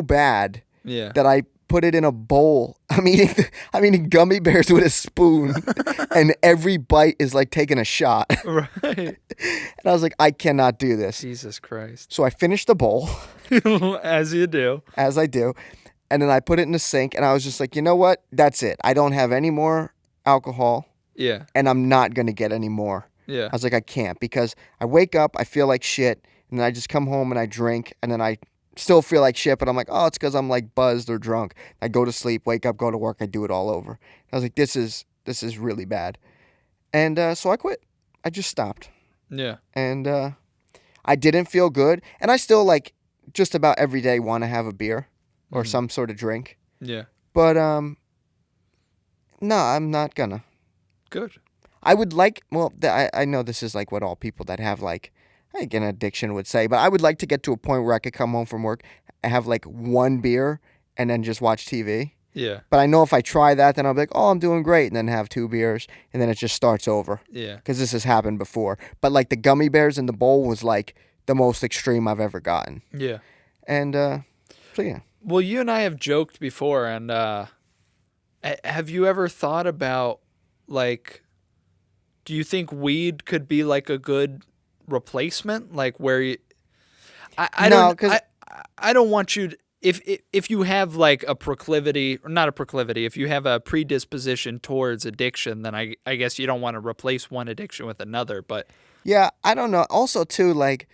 bad that I put it in a bowl. I'm eating gummy bears with a spoon, and every bite is like taking a shot. Right. And I was like, I cannot do this. Jesus Christ. So I finished the bowl. As you do. As I do. And then I put it in the sink, and I was just like, you know what? That's it. I don't have any more alcohol. Yeah. And I'm not going to get any more. Yeah. I was like, I can't, because I wake up, I feel like shit, and then I just come home and I drink, and then I still feel like shit, but I'm like, oh, it's because I'm like buzzed or drunk. I go to sleep, wake up, go to work, I do it all over. I was like, this is really bad. And so I quit. I just stopped. Yeah. And I didn't feel good. And I still like just about every day want to have a beer or some sort of drink. Yeah. But no, I'm not gonna. Good. I would like, well, I know this is like what all people that have like an addiction would say, but I would like to get to a point where I could come home from work and have like one beer and then just watch TV. Yeah. But I know if I try that, then I'll be like, oh, I'm doing great, and then have 2 beers, and then it just starts over. Yeah. Because this has happened before. But like the gummy bears in the bowl was like the most extreme I've ever gotten. Yeah. And so yeah. Well, you and I have joked before, and have you ever thought about, like, do you think weed could be like a good replacement? Like where you, I don't want you to, if you have like a proclivity, or not a proclivity, if you have a predisposition towards addiction, then I guess you don't want to replace one addiction with another. But yeah, I don't know. Also too, like,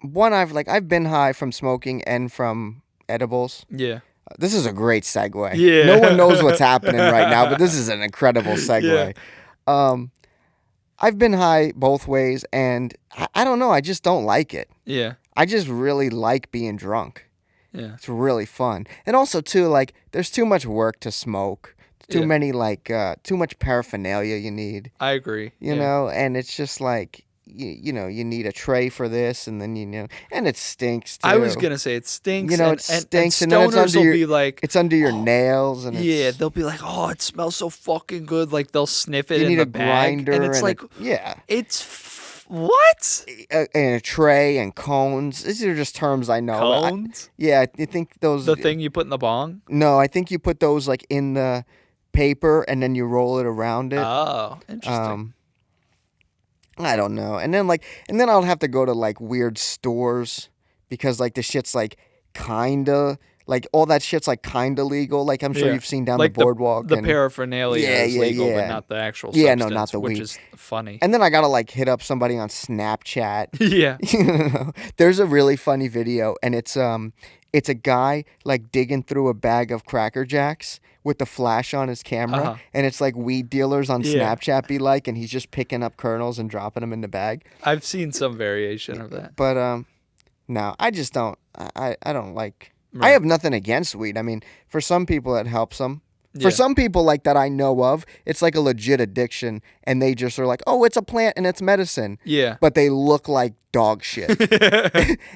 I've been high from smoking and from edibles. Yeah. This is a great segue. Yeah. No one knows what's happening right now, but this is an incredible segue. Yeah. I've been high both ways, and I don't know. I just don't like it. Yeah. I just really like being drunk. Yeah. It's really fun. And also, too, like, there's too much work to smoke. Too many, like, too much paraphernalia you need. I agree. You know, and it's just like, you know, you need a tray for this, and then, you know, and it stinks, too. I was going to say it stinks. You know, it stinks, and then it's under will be like, it's under your nails. And yeah, they'll be like, oh, it smells so fucking good. Like, they'll sniff it you in need the a bag. grinder, And it's and like, what? And a tray and cones. These are just terms I know. Cones? Yeah, I think those. The thing you put in the bong? No, I think you put those like in the paper and then you roll it around it. Oh, interesting. I don't know. And then I'll have to go to like weird stores because like the shit's like kinda. Like, all that shit's, like, kind of legal. Like, I'm sure you've seen down like the boardwalk. The paraphernalia is legal, but not the actual substance, no, not the which weed. is funny. And then I got to, like, hit up somebody on Snapchat. Yeah. You know? There's a really funny video, and it's a guy, like, digging through a bag of Cracker Jacks with the flash on his camera. And it's, like, weed dealers on Snapchat be like, and he's just picking up kernels and dropping them in the bag. I've seen some variation of that. But, no, I just don't. I don't like... Right. I have nothing against weed. I mean, for some people it helps them. For some people like that I know of, it's like a legit addiction, and they just are like, oh, it's a plant and it's medicine. Yeah. But they look like dog shit.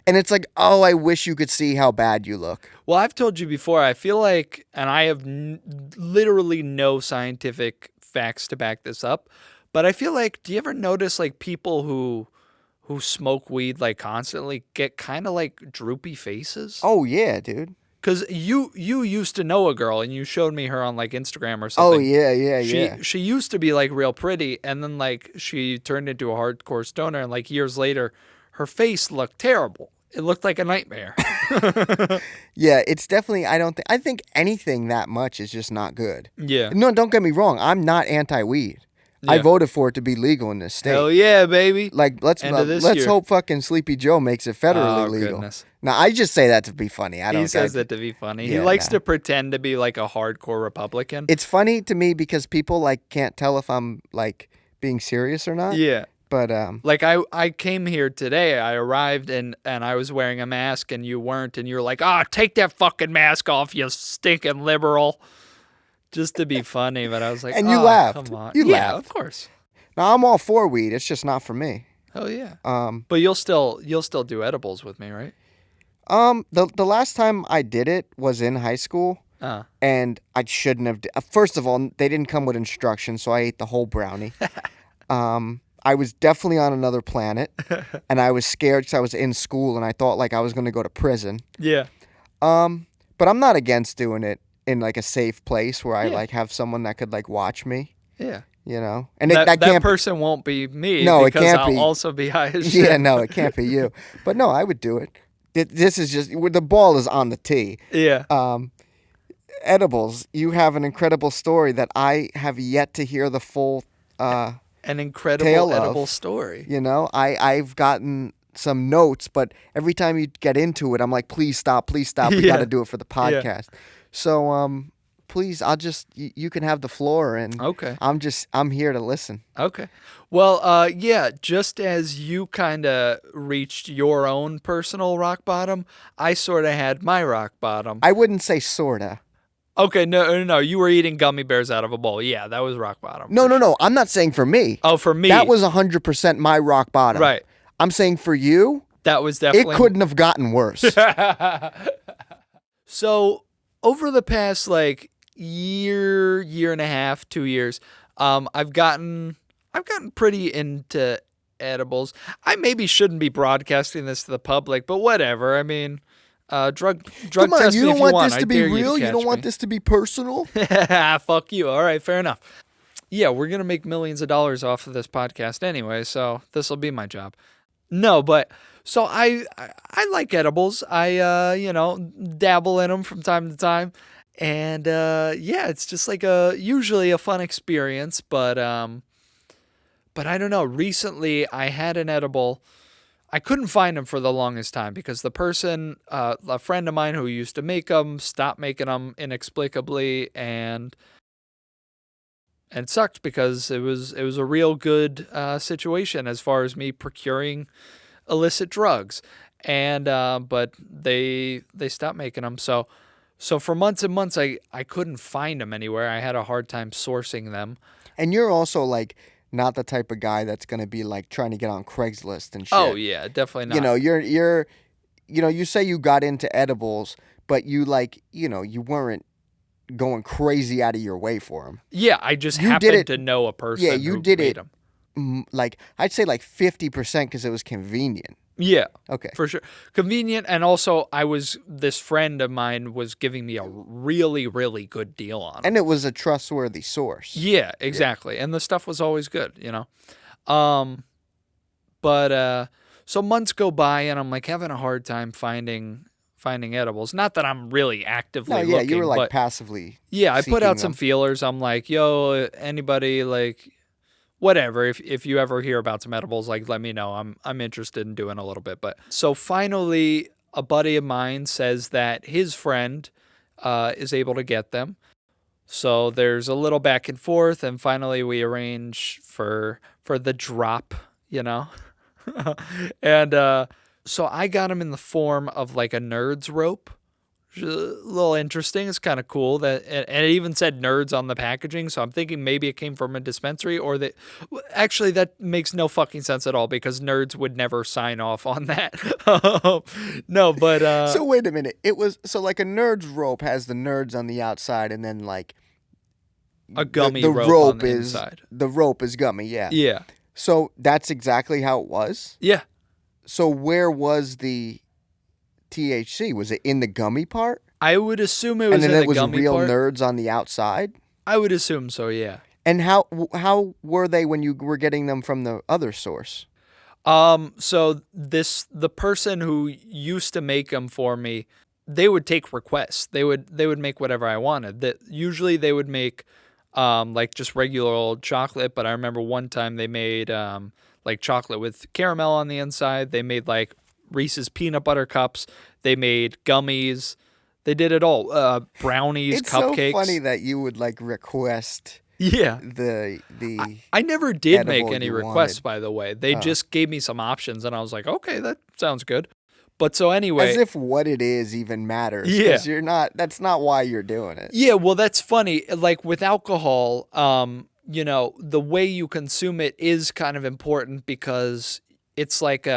And it's like, oh, I wish you could see how bad you look. Well, I've told you before, I feel like, and I have literally no scientific facts to back this up, but I feel like, do you ever notice like people who smoke weed like constantly get kind of like droopy faces? Oh, yeah, dude. Because you used to know a girl, and you showed me her on like Instagram or something. Oh, yeah. She used to be like real pretty, and then like she turned into a hardcore stoner, and like years later, her face looked terrible. It looked like a nightmare. Yeah, it's definitely, I think anything that much is just not good. Yeah. No, don't get me wrong. I'm not anti-weed. I Yeah. voted for it to be legal in this state. Hell yeah, baby. Like, let's End of this year. hope fucking Sleepy Joe makes it federally Oh, legal. goodness. Now, I just say that to be funny. He says that to be funny. He Yeah, likes nah. to pretend to be like a hardcore Republican. It's funny to me because people like can't tell if I'm like being serious or not. Yeah. But Like I came here today. I arrived and I was wearing a mask and you weren't, and you were like, take that fucking mask off, you stinking liberal. Just to be funny, but I was like, And you laughed. Come on. You yeah, laughed. of course. now I'm all for weed. It's just not for me. Oh yeah. Um, But you'll still do edibles with me, right? the last time I did it was in high school, and I shouldn't have. First of all, they didn't come with instructions, so I ate the whole brownie. I was definitely on another planet, and I was scared because I was in school, and I thought like I was going to go to prison. Yeah. But I'm not against doing it in like a safe place where I Yeah. like have someone that could like watch me, Yeah. you know. And That can't person won't be me. No, it because can't I'll be. also be high as shit. Yeah, no, it can't be you. But no, I would do it. This is just the ball is on the tee. Yeah. Edibles, you have an incredible story that I have yet to hear the full. An incredible tale of, edible story. You know, I've gotten some notes, but every time you get into it, I'm like, please stop. We Yeah. got to do it for the podcast. So, please, you can have the floor, and Okay. I'm here to listen. Okay. Well, yeah, just as you kind of reached your own personal rock bottom, I sort of had my rock bottom. I wouldn't say sorta. Okay, no, you were eating gummy bears out of a bowl. Yeah, that was rock bottom. No. I'm not saying for me. Oh, for me. That was 100% my rock bottom. Right. I'm saying for you, That was it definitely. couldn't have gotten worse. So, over the past like year and a half, 2 years, I've gotten pretty into edibles. I maybe shouldn't be broadcasting this to the public, but whatever. I mean, drug Come on, test you me don't if want want. this I to be dare you real? You catch don't want me. this to be personal? Fuck you. All right, fair enough. Yeah, we're going to make millions of dollars off of this podcast anyway, so this will be my job. No, but so I like edibles. I dabble in them from time to time. And yeah, it's just like usually a fun experience, but I don't know. Recently I had an edible. I couldn't find them for the longest time because the person, a friend of mine who used to make them, stopped making them inexplicably, and it sucked because it was a real good situation as far as me procuring illicit drugs, and but they stopped making them. So for months and months I couldn't find them anywhere. I had a hard time sourcing them. And you're also like not the type of guy that's going to be like trying to get on Craigslist and shit. Oh yeah, definitely not. You know, you're you say you got into edibles, but you like, you weren't going crazy out of your way for them. Yeah, I just You did happened it- to know a person. Yeah, you who did made it. 'em. Like I'd say like 50% because it was convenient. Yeah, Okay. for sure, convenient, and also this friend of mine was giving me a really really good deal on it. And it was a trustworthy source. Yeah, exactly. And the stuff was always good, But so months go by and I'm like having a hard time finding edibles. Not that I'm really actively No, yeah, looking. you were like but passively. yeah, I put out seeking some them. feelers. I'm like, yo, anybody like whatever, if you ever hear about some edibles, like let me know. I'm interested in doing a little bit. But so finally a buddy of mine says that his friend is able to get them. So there's a little back and forth, and finally we arrange for the drop, and so I got him in the form of like a nerd's rope. which is a little interesting. It's kind of cool that, and it even said nerds on the packaging. So I'm thinking maybe it came from a dispensary, or that actually that makes no fucking sense at all because nerds would never sign off on that. No, but So wait a minute. It was so like a nerd's rope has the nerds on the outside, and then like a gummy the rope on the is inside. the rope is gummy. Yeah. Yeah. So that's exactly how it was. Yeah. So where was the THC? Was it in the gummy part? I would assume it was and then in it the was gummy real part. nerds on the outside. I would assume so, yeah. And how were they when you were getting them from the other source? So the person who used to make them for me, they would take requests. They would make whatever I wanted. That usually they would make like just regular old chocolate, but I remember one time they made like chocolate with caramel on the inside. They made like Reese's peanut butter cups. They made gummies. They did it all. Brownies, It's cupcakes. so funny that you would like request Yeah. the I never did edible make any you requests, wanted. by the way. They just gave me some options, and I was like, okay, that sounds good. But so anyway. as if what it is even matters. Yeah. 'Cause you're not. That's not why you're doing it. Yeah, well, that's funny. Like with alcohol, the way you consume it is kind of important because it's like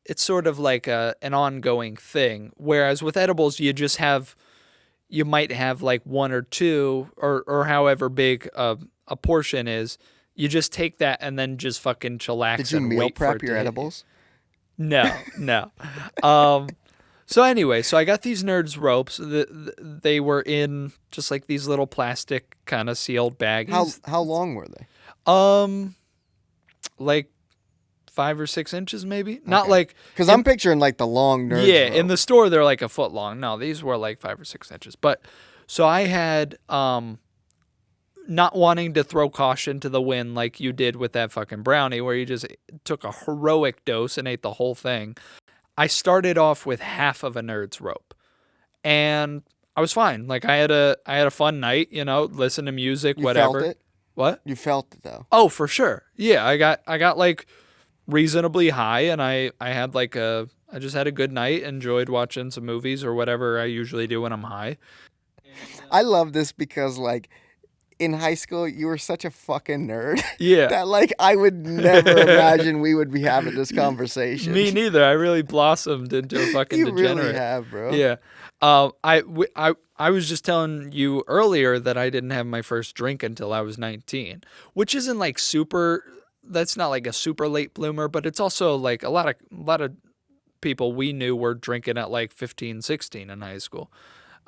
it's sort of like an ongoing thing. Whereas with edibles, you might have like one or two or however big a portion is. You just take that and then just fucking chillax. Did you and meal wait for prep it to your hit you. edibles? No. So anyway, so I got these nerds ropes. They were in just like these little plastic kind of sealed baggies. How long were they? Like 5 or 6 inches maybe. Not Okay. like Because I'm picturing like the long nerds. yeah. rope. In the store they're like a foot long. No, these were like 5 or 6 inches. But so I had not wanting to throw caution to the wind like you did with that fucking brownie where you just took a heroic dose and ate the whole thing. I started off with half of a nerd's rope, and I was fine. Like I had a fun night, listen to music, You whatever. felt it. What? You felt it though. Oh, for sure. Yeah, I got like reasonably high, and I had like I just had a good night, enjoyed watching some movies or whatever I usually do when I'm high. I love this because like in high school you were such a fucking nerd. Yeah. That like I would never imagine we would be having this conversation. Me neither. I really blossomed into a fucking You degenerate. really have, bro. Yeah. I was just telling you earlier that I didn't have my first drink until I was 19, which isn't like that's not like a super late bloomer, but it's also like a lot of people we knew were drinking at like 15, 16 in high school.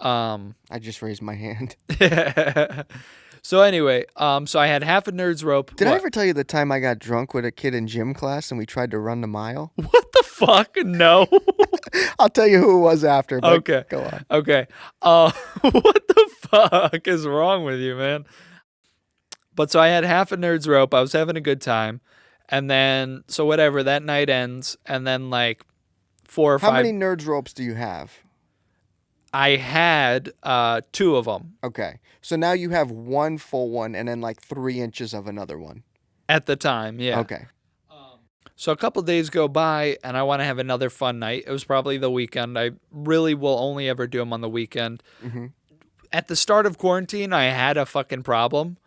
I just raised my hand. So anyway, so I had half a nerd's rope. Did I What? ever tell you the time I got drunk with a kid in gym class and we tried to run the mile? What the fuck? No. I'll tell you who it was after. But Okay. Go on. Okay. What the fuck is wrong with you, man? But so I had half a nerd's rope. I was having a good time. And then, so whatever, that night ends. And then like 4 or 5. How many nerds ropes do you have? I had 2 of them Okay. So now you have one full one and then like 3 inches of another one. at the time. Yeah. Okay. So a couple days go by and I want to have another fun night. It was probably the weekend. I really will only ever do them on the weekend. Mm-hmm. At the start of quarantine, I had a fucking problem.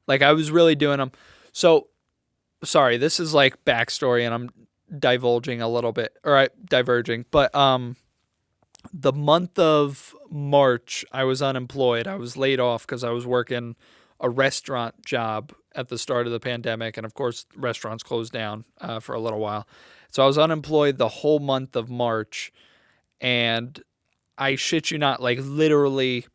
Like I was really doing them. So, sorry, this is like backstory and I'm divulging a little bit, or diverging. But the month of March, I was unemployed. I was laid off because I was working a restaurant job at the start of the pandemic. And of course, restaurants closed down for a little while. So I was unemployed the whole month of March. And I shit you not, like literally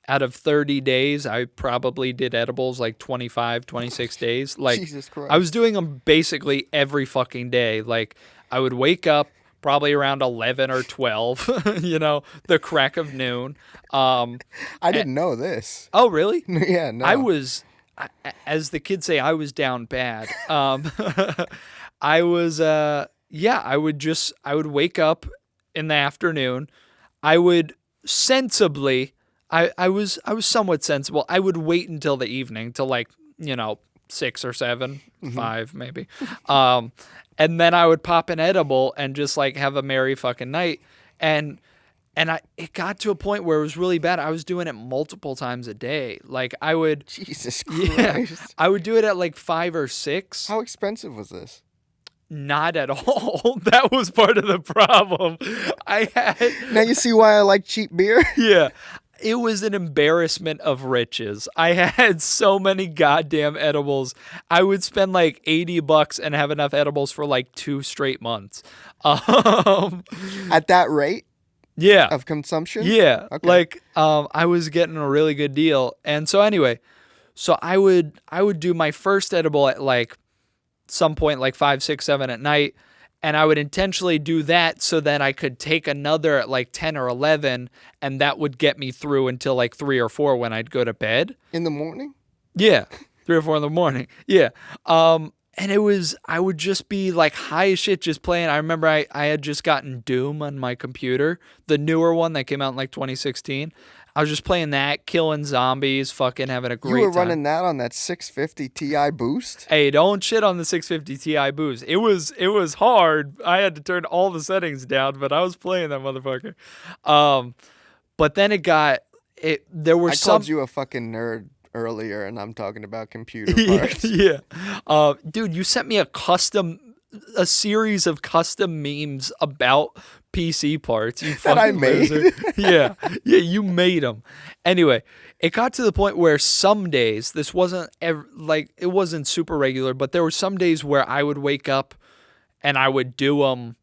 out of 30 days, I probably did edibles like 25, 26 days. Like Jesus Christ. I was doing them basically every fucking day. Like I would wake up probably around 11 or 12, the crack of noon. I didn't know this. Oh, really? Yeah, no. I was, as the kids say, I was down bad. I was, I would wake up in the afternoon. I would sensibly, I was somewhat sensible. I would wait until the evening, till like, 6 or 7, 5 maybe. And then I would pop an edible and just like have a merry fucking night. And And it got to a point where it was really bad. I was doing it multiple times a day. Like I would, Jesus yeah, Christ. I would do it at like 5 or 6. How expensive was this? Not at all. That was part of the problem. I had. Now you see why I like cheap beer? Yeah. It was an embarrassment of riches. I had so many goddamn edibles. I would spend like $80 and have enough edibles for like 2 straight months. At that rate Yeah. of consumption? Yeah. Okay. Like I was getting a really good deal. And so anyway, so I would do my first edible at like some point like 5, 6, 7 at night. And I would intentionally do that so that I could take another at like 10 or 11, and that would get me through until like 3 or 4 when I'd go to bed. In the morning? Yeah, 3 or 4 in the morning. Yeah. And I would just be like high as shit just playing. I remember I had just gotten Doom on my computer, the newer one that came out in like 2016. I was just playing that, killing zombies, fucking having a great time. You were running that on that 650 Ti boost? Hey, don't shit on the 650 Ti boost. It was hard. I had to turn all the settings down, but I was playing that motherfucker. But then there were I some. called you a fucking nerd earlier, and I'm talking about computer parts. Yeah. Dude, you sent me a series of custom memes about PC parts. You That I fucking made. loser. Yeah, you made them. Anyway, it got to the point where some days, this wasn't it wasn't super regular, but there were some days where I would wake up and I would do them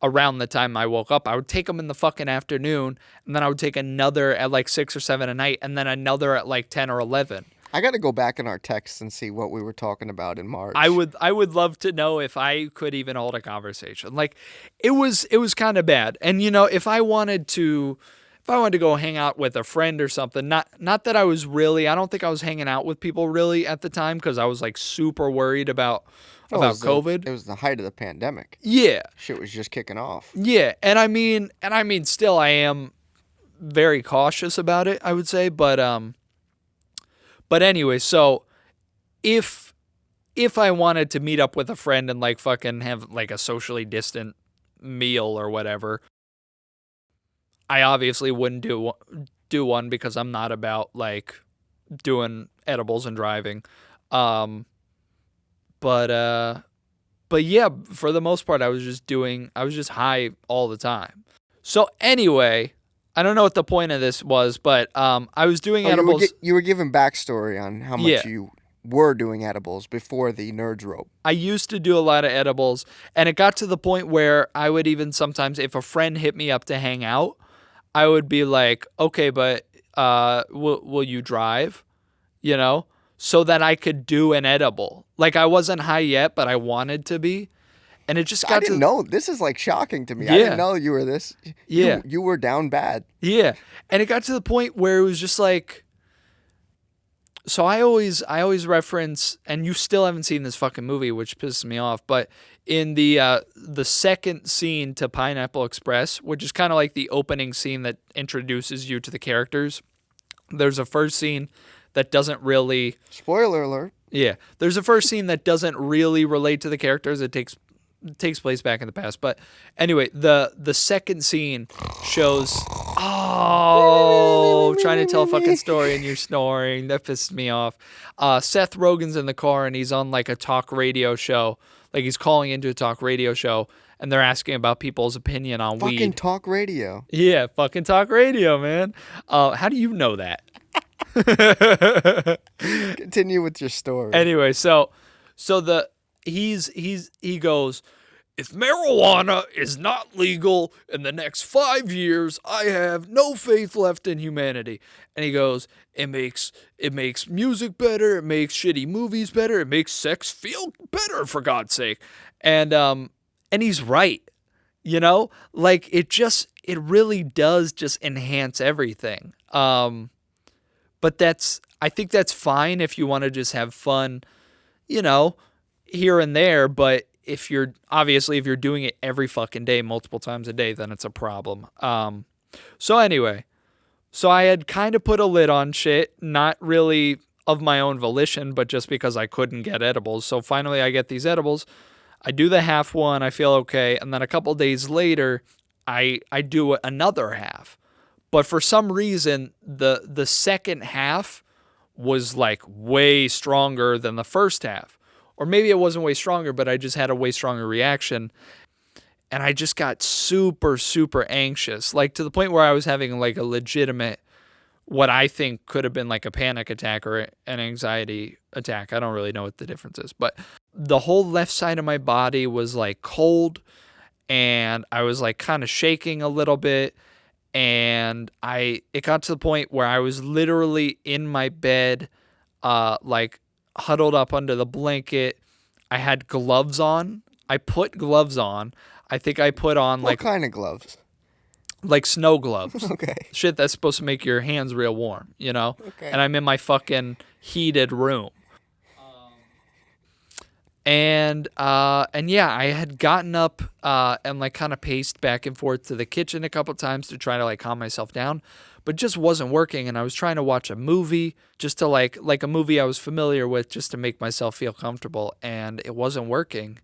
around the time I woke up. I would take them in the fucking afternoon, and then I would take another at like 6 or 7 at night, and then another at like 10 or 11. I got to go back in our texts and see what we were talking about in March. I would love to know if I could even hold a conversation. Like it was kind of bad. And if I wanted to go hang out with a friend or something, not that I don't think I was hanging out with people really at the time, because I was like super worried about COVID. It was the height of the pandemic. Yeah. Shit was just kicking off. Yeah. And I mean still I am very cautious about it, I would say, But anyway, so if I wanted to meet up with a friend and like fucking have like a socially distant meal or whatever, I obviously wouldn't do one because I'm not about like doing edibles and driving. But yeah, for the most part I was just high all the time. So anyway, I don't know what the point of this was, but I was doing edibles. You were giving backstory on how much you were doing edibles before the Nerds Rope. I used to do a lot of edibles, and it got to the point where I would even sometimes, if a friend hit me up to hang out, I would be like, okay, but will you drive? So that I could do an edible. Like I wasn't high yet, but I wanted to be. And it just got I didn't know. This is like shocking to me. I didn't know you were this. Yeah. You were down bad. Yeah. And it got to the point where it was just like, so I always reference, and you still haven't seen this fucking movie, which pisses me off, but in the second scene to Pineapple Express, which is kind of like the opening scene that introduces you to the characters, there's a first scene that doesn't really... Spoiler alert. Yeah. There's a first scene that doesn't really relate to the characters. It takes place back in the past. But anyway, the second scene shows... Oh, trying to tell a fucking story and you're snoring. That pisses me off. Seth Rogen's in the car and he's on like a talk radio show. Like he's calling into a talk radio show and they're asking about people's opinion on weed. Fucking talk radio. Yeah, fucking talk radio, man. How do you know that? Continue with your story. Anyway, so he goes, if marijuana is not legal in the next 5 years, I have no faith left in humanity. And he goes, it makes music better, it makes shitty movies better, it makes sex feel better, for God's sake. And he's right. Like it really does just enhance everything. But I think that's fine if you want to just have fun, here and there, but if you're doing it every fucking day, multiple times a day, then it's a problem. So anyway, I had kind of put a lid on shit, not really of my own volition, but just because I couldn't get edibles. So finally I get these edibles. I do the half one, I feel okay, and then a couple days later, I do another half. But for some reason, the second half was like way stronger than the first half. Or maybe it wasn't way stronger, but I just had a way stronger reaction. And I just got super, super anxious, like to the point where I was having like a legitimate, what I think could have been like a panic attack or an anxiety attack. I don't really know what the difference is, but the whole left side of my body was like cold, and I was like kind of shaking a little bit. And it got to the point where I was literally in my bed, like huddled up under the blanket. I had gloves on. I put gloves on. I think I put on What kind of gloves? like snow gloves. Okay. Shit that's supposed to make your hands real warm, you know? Okay. And I'm in my fucking heated room. And yeah, I had gotten up and like kind of paced back and forth to the kitchen a couple times to try to like calm myself down, but just wasn't working. And I was trying to watch a movie just to like a movie I was familiar with, just to make myself feel comfortable, and it wasn't working.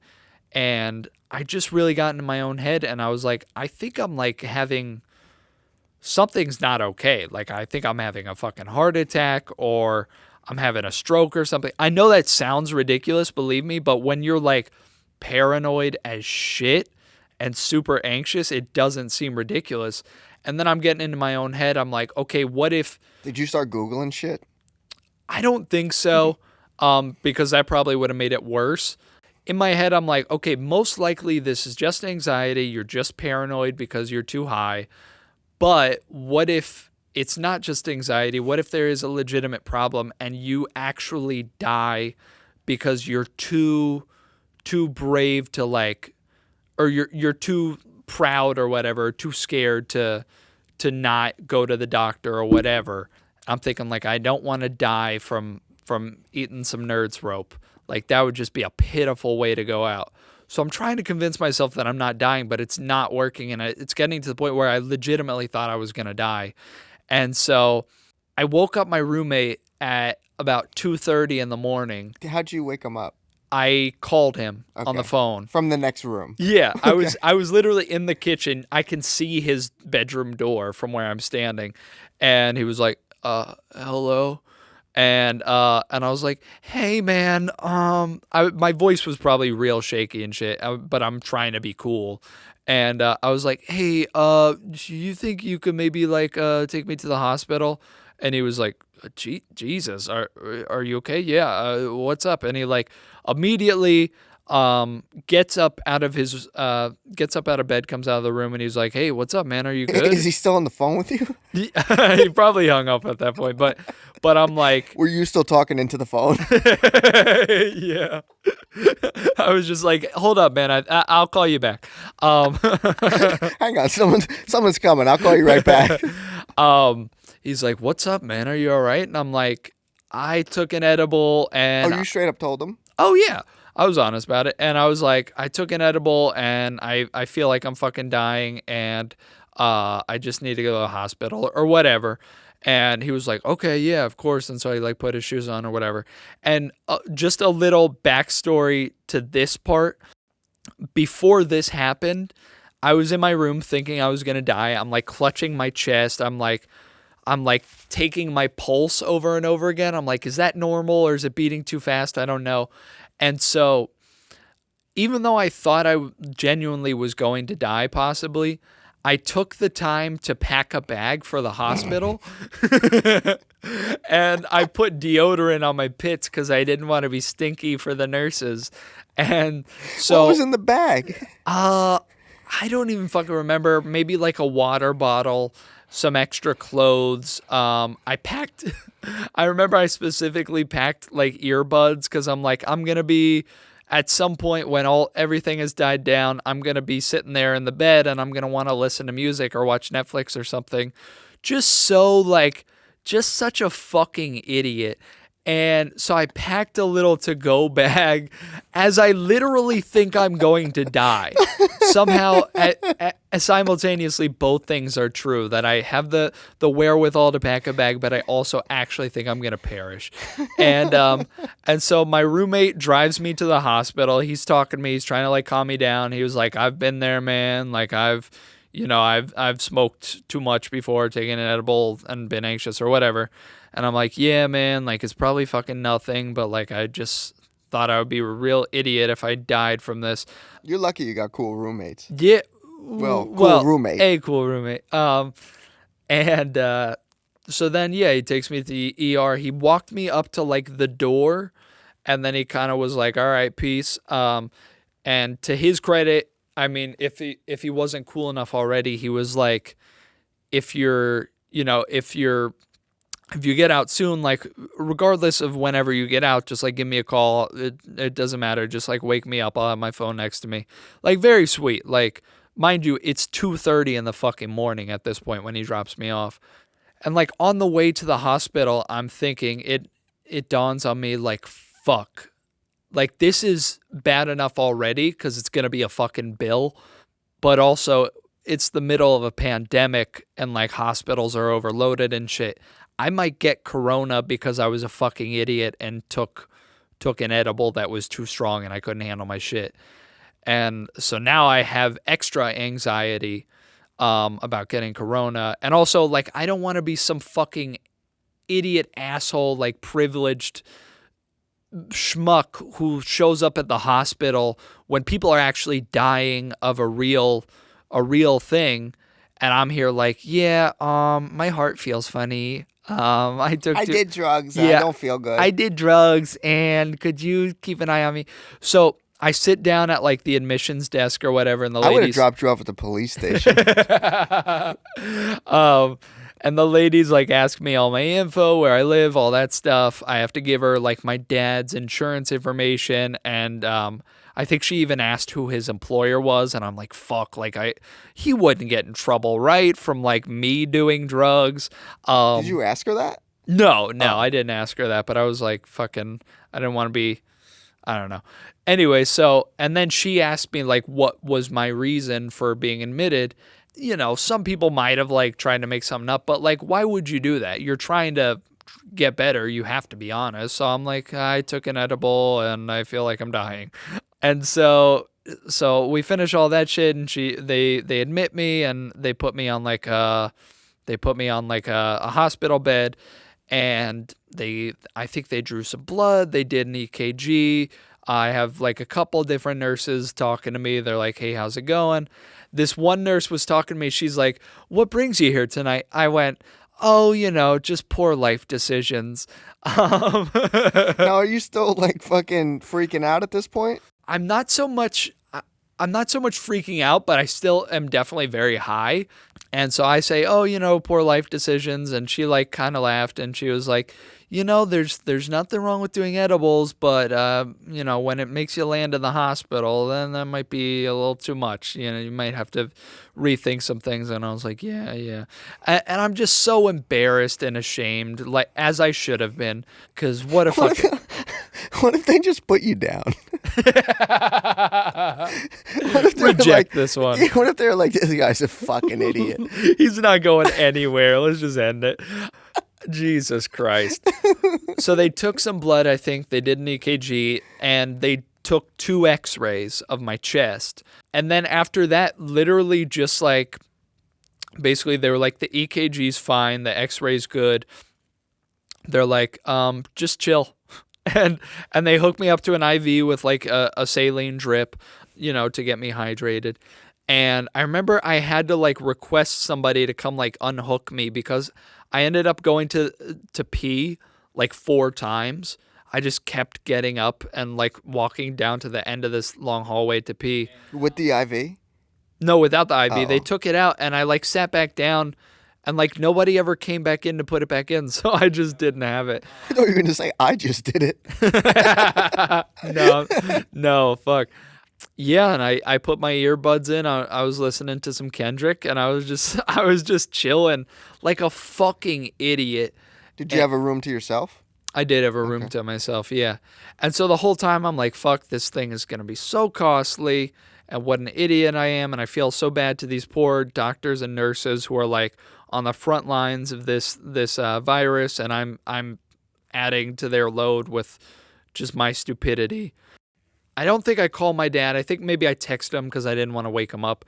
And I just really got into my own head, and I was like, I think I'm like having something's not okay. Like I think I'm having a fucking heart attack, or I'm having a stroke or something. I know that sounds ridiculous, believe me, but when you're like paranoid as shit and super anxious, it doesn't seem ridiculous. And then I'm getting into my own head. I'm like, okay, what if... Did you start Googling shit? I don't think so, because that probably would have made it worse. In my head, I'm like, okay, most likely this is just anxiety. You're just paranoid because you're too high. But what if it's not just anxiety? What if there is a legitimate problem and you actually die because you're too brave to like, or you're too proud or whatever, too scared to not go to the doctor or whatever? I'm thinking like, I don't want to die from eating some Nerds rope. Like that would just be a pitiful way to go out. So I'm trying to convince myself that I'm not dying, but it's not working. And it's getting to the point where I legitimately thought I was going to die. And so I woke up my roommate at about 2:30 in the morning. How'd you wake him up? I called him on the phone. From the next room? Yeah, I was literally in the kitchen. I can see his bedroom door from where I'm standing. And he was like, hello? And I was like, hey man, my voice was probably real shaky and shit, but I'm trying to be cool. And I was like, hey, do you think you could maybe like take me to the hospital? And he was like, Jesus, are you okay? Yeah. What's up? And he like immediately gets up out of bed, comes out of the room, and he's like, hey, what's up, man? Are you good? Is he still on the phone with you? He probably hung up at that point, but I'm like, were you still talking into the phone? Yeah. I was just like, hold up, man. I'll call you back. Hang on, someone's coming. I'll call you right back. He's like, what's up, man? Are you all right? And I'm like, I took an edible, and you straight up told him? Oh yeah, I was honest about it, and I was like, I took an edible, and I feel like I'm fucking dying, and I just need to go to the hospital or whatever. And he was like, okay, yeah, of course. And so he like put his shoes on or whatever. And just a little backstory to this part. Before this happened, I was in my room thinking I was going to die. I'm like clutching my chest. I'm like taking my pulse over and over again. I'm like, is that normal or is it beating too fast? I don't know. And so even though I thought I genuinely was going to die possibly, I took the time to pack a bag for the hospital. And I put deodorant on my pits because I didn't want to be stinky for the nurses. And so what was in the bag? I don't even fucking remember. Maybe like a water bottle, some extra clothes. I remember I specifically packed like earbuds because I'm like, I'm going to be, at some point when everything has died down, I'm going to be sitting there in the bed and I'm going to want to listen to music or watch Netflix or something. Just such a fucking idiot. And so I packed a little to-go bag as I literally think I'm going to die. Somehow, simultaneously, both things are true. That I have the wherewithal to pack a bag, but I also actually think I'm going to perish. And so my roommate drives me to the hospital. He's talking to me. He's trying to, like, calm me down. He was like, I've been there, man. Like, I've I've smoked too much before, taken an edible and been anxious or whatever. And I'm like, yeah, man, like it's probably fucking nothing, but like I just thought I would be a real idiot if I died from this. You're lucky you got cool roommates. Yeah. Well, cool roommate. A cool roommate. And so then, yeah, he takes me to the ER. He walked me up to like the door, and then he kind of was like, all right, peace. And to his credit, I mean, if he wasn't cool enough already, he was like, if you get out soon, like regardless of whenever you get out, just like give me a call. It doesn't matter. Just like wake me up. I'll have my phone next to me. Like very sweet. Like mind you, it's 2:30 in the fucking morning at this point when he drops me off. And like on the way to the hospital, I'm thinking it dawns on me like, fuck. Like this is bad enough already because it's going to be a fucking bill. But also it's the middle of a pandemic and like hospitals are overloaded and shit. I might get corona because I was a fucking idiot and took an edible that was too strong and I couldn't handle my shit. And so now I have extra anxiety about getting corona. And also, like, I don't want to be some fucking idiot asshole, like, privileged schmuck who shows up at the hospital when people are actually dying of a real thing. And I'm here like, yeah, my heart feels funny. I did drugs. Yeah, I don't feel good. I did drugs, and could you keep an eye on me? So I sit down at like the admissions desk or whatever, and the ladies. I would have dropped you off at the police station. And the ladies like ask me all my info, where I live, all that stuff. I have to give her like my dad's insurance information, and I think she even asked who his employer was, and I'm like, fuck, like he wouldn't get in trouble, right, from like me doing drugs. Did you ask her that? No, I didn't ask her that, but I was like, fucking, I didn't want to be, I don't know. Anyway, so, and then she asked me like, what was my reason for being admitted? You know, some people might have like tried to make something up, but like, why would you do that? You're trying to get better. You have to be honest. So I'm like, I took an edible and I feel like I'm dying. And so we finish all that shit, and they admit me, and they put me on like a hospital bed, and I think they drew some blood. They did an EKG. I have like a couple different nurses talking to me. They're like, hey, how's it going? This one nurse was talking to me. She's like, what brings you here tonight? I went, oh, just poor life decisions. Now, are you still like fucking freaking out at this point? I'm not so much freaking out, but I still am definitely very high. And so I say, oh, poor life decisions. And she like kind of laughed, and she was like, there's nothing wrong with doing edibles, but, when it makes you land in the hospital, then that might be a little too much. You might have to rethink some things. And I was like, yeah. And I'm just so embarrassed and ashamed, like, as I should have been, because what if what if they just put you down? Reject this one. What if they're like, this guy's a fucking idiot? He's not going anywhere. Let's just end it. Jesus Christ. So they took some blood, I think. They did an EKG, and they took 2 x-rays of my chest. And then after that, literally just like, basically they were like, the EKG's fine, the x-ray's good. They're like, just chill. And they hooked me up to an IV with like a saline drip, to get me hydrated. And I remember I had to like request somebody to come like unhook me, because I ended up going to pee like 4 times. I just kept getting up and like walking down to the end of this long hallway to pee. With the IV? No, without the IV. Oh. They took it out, and I like sat back down, and like nobody ever came back in to put it back in, so I just didn't have it. I thought you were going to say, I just did it. No, fuck. Yeah, and I put my earbuds in. I was listening to some Kendrick, and I was just chilling like a fucking idiot. Did you have a room to yourself? I did have a room to myself, yeah. And so the whole time I'm like, fuck, this thing is going to be so costly, and what an idiot I am, and I feel so bad to these poor doctors and nurses who are like on the front lines of this virus, and I'm adding to their load with just my stupidity. I don't think I called my dad. I think maybe I texted him because I didn't want to wake him up.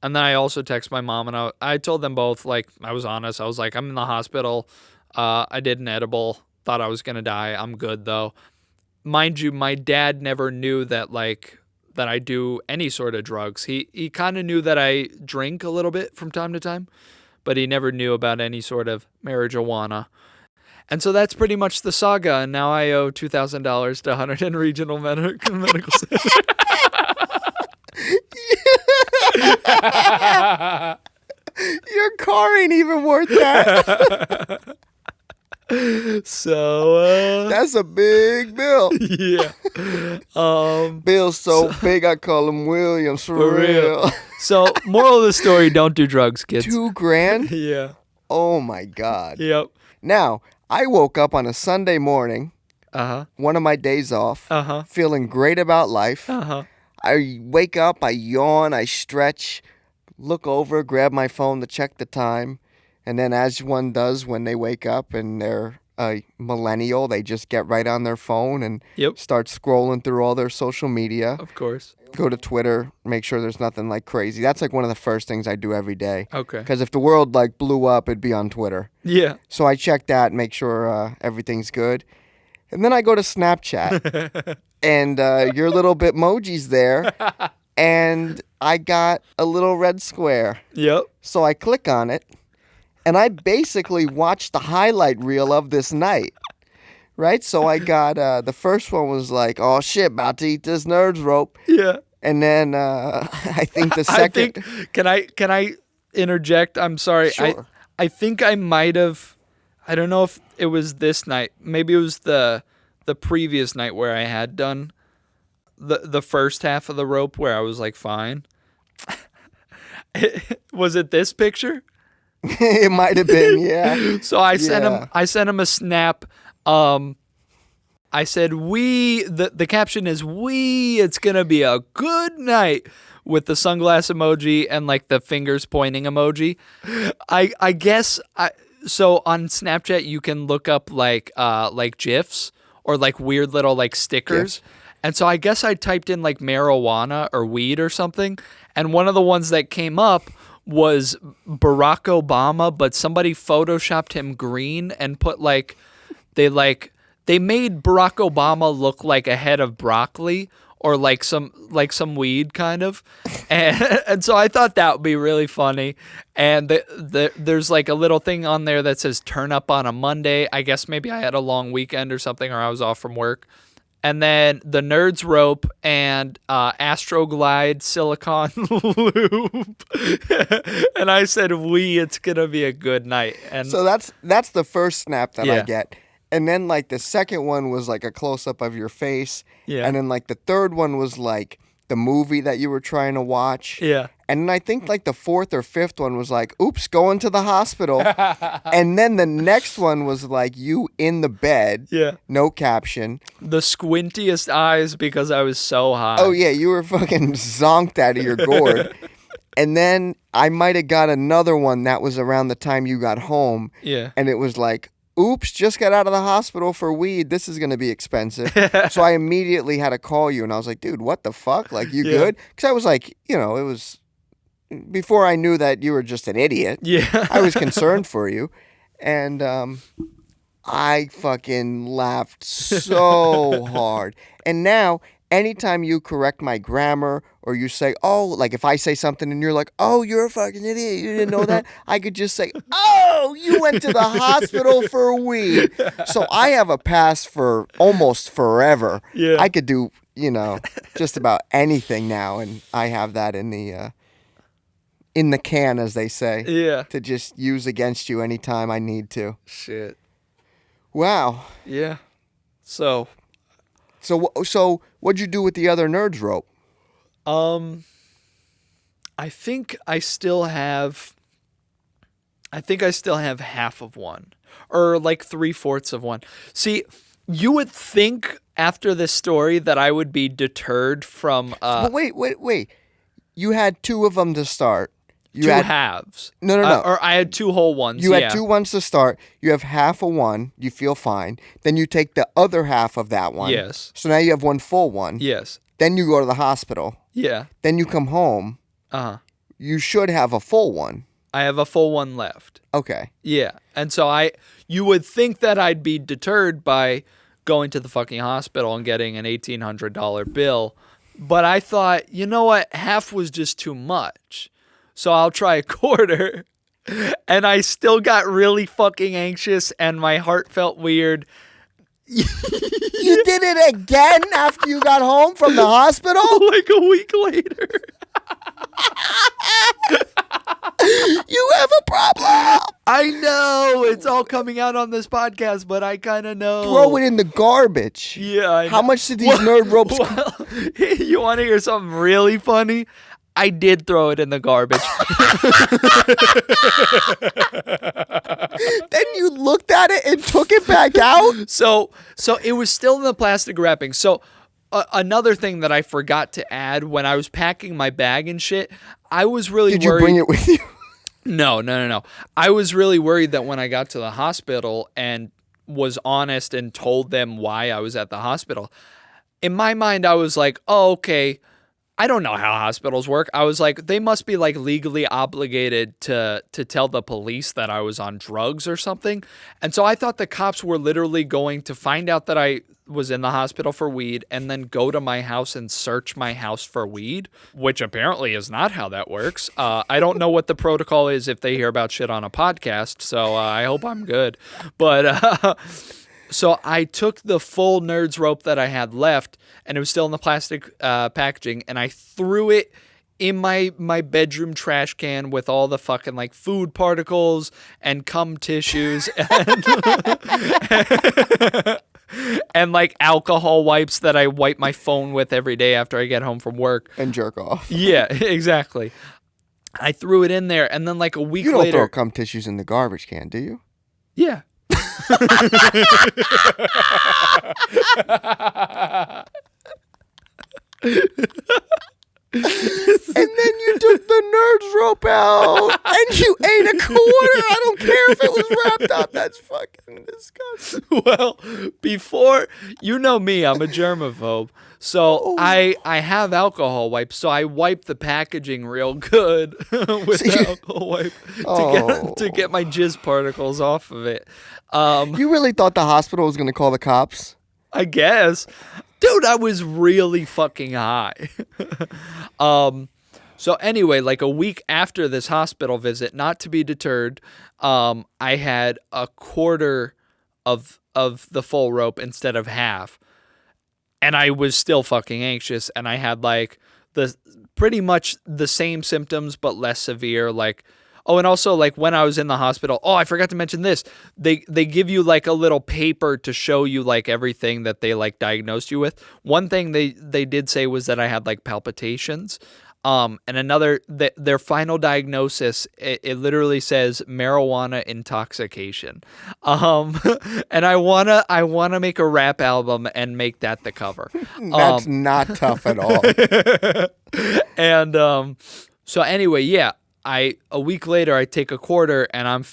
And then I also text my mom, and I told them both, like, I was honest. I was like, I'm in the hospital. I did an edible. Thought I was going to die. I'm good, though. Mind you, my dad never knew that, like, that I do any sort of drugs. He kind of knew that I drink a little bit from time to time, but he never knew about any sort of marijuana. And so that's pretty much the saga. And now I owe $2,000 to Hunterdon Regional Medical Center. Your car ain't even worth that. So That's a big bill. yeah. Bill's so big I call him Williams for real. So moral of the story: don't do drugs, kids. $2,000? Yeah. Oh my God. Yep. Now, I woke up on a Sunday morning, one of my days off, feeling great about life. I wake up, I yawn, I stretch, look over, grab my phone to check the time. And then as one does when they wake up and they're a millennial, they just get right on their phone and start scrolling through all their social media. Of course. Go to Twitter, make sure there's nothing like crazy. That's like one of the first things I do every day. Okay. Because if the world like blew up, it'd be on Twitter. Yeah. So I check that, make sure everything's good. And then I go to Snapchat and your little Bitmoji's there. And I got a little red square. Yep. So I click on it. And I basically watched the highlight reel of this night, right? So I got, the first one was like, oh shit, about to eat this nerd's rope. Yeah. And then I think the second... Can I interject? I'm sorry. Sure. I think I might have, I don't know if it was this night. Maybe it was the previous night where I had done the first half of the rope where I was like, fine. Was it this picture? It might have been, yeah. So I sent him a snap. I said, the caption is, it's going to be a good night, with the sunglass emoji and like the fingers pointing emoji. I guess, so on Snapchat, you can look up like GIFs or like weird little like stickers. GIFs. And so I guess I typed in like marijuana or weed or something. And one of the ones that came up was Barack Obama, but somebody photoshopped him green and put like they made Barack Obama look like a head of broccoli or like some weed kind of, and so I thought that would be really funny. And there's like a little thing on there that says "turn up on a Monday." I guess maybe I had a long weekend or something, or I was off from work. And then the Nerds Rope and Astroglide Silicon Loop. And I said, it's going to be a good night. And so that's the first snap that I get. And then like the second one was like a close-up of your face. Yeah. And then like the third one was like the movie that you were trying to watch. Yeah. And then I think like the fourth or fifth one was like, oops, going to the hospital. And then the next one was like you in the bed. Yeah. No caption. The squintiest eyes because I was so high. Oh, yeah. You were fucking zonked out of your gourd. And then I might have got another one that was around the time you got home. Yeah. And it was like, oops, just got out of the hospital for weed. This is going to be expensive. So I immediately had to call you. And I was like, dude, what the fuck? Like, you good? Because I was like, it was... Before I knew that you were just an idiot, I was concerned for you. And I fucking laughed so hard. And now, anytime you correct my grammar or you say, oh, like if I say something and you're like, oh, you're a fucking idiot, you didn't know that, I could just say, oh, you went to the hospital for weed. So I have a pass for almost forever. Yeah. I could do, just about anything now. And I have that in the can, as they say. Yeah. To just use against you anytime I need to. Shit. Wow. Yeah. So what'd you do with the other Nerds rope? I think I still have half of one, or like 3/4 of one. See, you would think after this story that I would be deterred from. But wait. You had two of them to start. Two halves. No. Or I had two whole ones. You had 2 ones to start. You have half of one. You feel fine. Then you take the other half of that one. Yes. So now you have one full one. Yes. Then you go to the hospital. Yeah. Then you come home. Uh-huh. you should have a full one. I have a full one left. Okay. Yeah. And so you would think that I'd be deterred by going to the fucking hospital and getting an $1,800 bill. But I thought, you know what? Half was just too much. So I'll try a quarter. And I still got really fucking anxious and my heart felt weird. You did it again after you got home from the hospital? Like a week later. You have a problem. I know. It's all coming out on this podcast, but I kind of know. Throw it in the garbage. Yeah, I know. How much did these nerd ropes... Well, you want to hear something really funny? I did throw it in the garbage. Then you looked at it and took it back out? So it was still in the plastic wrapping. So another thing that I forgot to add when I was packing my bag and shit, I was really worried. Did you bring it with you? No. I was really worried that when I got to the hospital and was honest and told them why I was at the hospital, in my mind, I was like, oh, okay. I don't know how hospitals work. I was like, they must be like legally obligated to tell the police that I was on drugs or something. And so I thought the cops were literally going to find out that I was in the hospital for weed and then go to my house and search my house for weed, which apparently is not how that works. I don't know what the protocol is if they hear about shit on a podcast, so I hope I'm good. But so I took the full Nerds rope that I had left, and it was still in the plastic packaging, and I threw it in my bedroom trash can with all the fucking like food particles and cum tissues and like alcohol wipes that I wipe my phone with every day after I get home from work. And jerk off. Yeah, exactly. I threw it in there, and then like a week later... You don't throw cum tissues in the garbage can, do you? Yeah. And then you took the Nerds rope out and you ate a quarter. I don't care if it was wrapped up. That's fucking disgusting. Well, before, you know me, I'm a germaphobe. So I have alcohol wipes. So I wipe the packaging real good with the alcohol wipe to get my jizz particles off of it. You really thought the hospital was going to call the cops? I guess. Dude, I was really fucking high. So anyway, like a week after this hospital visit, not to be deterred, I had a quarter of the full rope instead of half. And I was still fucking anxious, and I had like pretty much the same symptoms but less severe, like... Oh, and also, like, when I was in the hospital, I forgot to mention this. They give you, like, a little paper to show you, like, everything that they, like, diagnosed you with. One thing they did say was that I had, like, palpitations. And another, their final diagnosis, it literally says marijuana intoxication. And I wanna make a rap album and make that the cover. That's not tough at all. And so anyway, yeah. A week later, I take a quarter, and I'm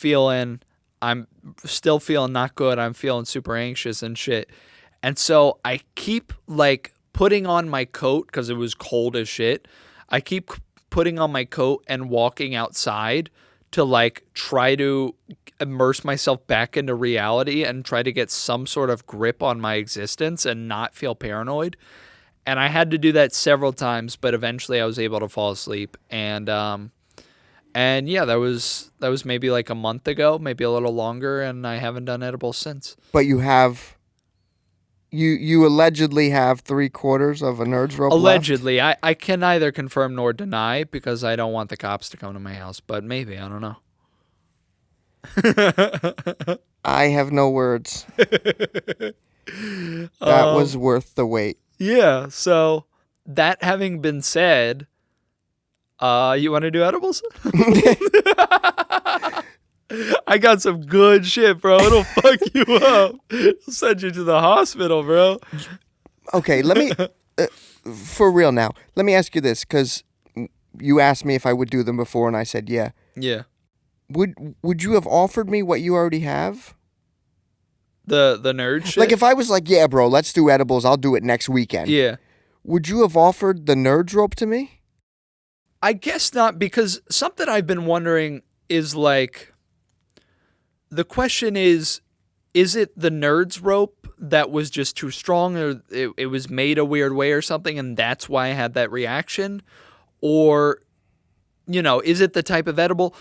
still feeling not good. I'm feeling super anxious and shit. And so I keep, like, putting on my coat because it was cold as shit. I keep putting on my coat and walking outside to, like, try to immerse myself back into reality and try to get some sort of grip on my existence and not feel paranoid. And I had to do that several times, but eventually I was able to fall asleep. And yeah, that was maybe like a month ago, maybe a little longer, and I haven't done edibles since. But you allegedly have 3/4 of a Nerds rope Allegedly. left? I can neither confirm nor deny because I don't want the cops to come to my house, but maybe, I don't know. I have no words. That was worth the wait. Yeah, so that having been said... you want to do edibles? I got some good shit, bro. It'll fuck you up. It'll send you to the hospital, bro. Okay, let me, for real now, let me ask you this, because you asked me if I would do them before, and I said yeah. Yeah. Would you have offered me what you already have? The nerd shit? Like if I was like, yeah, bro, let's do edibles, I'll do it next weekend. Yeah. Would you have offered the Nerds rope to me? I guess not, because something I've been wondering is like, the question is it the nerd's rope that was just too strong, or it was made a weird way or something, and that's why I had that reaction? Or, is it the type of edible?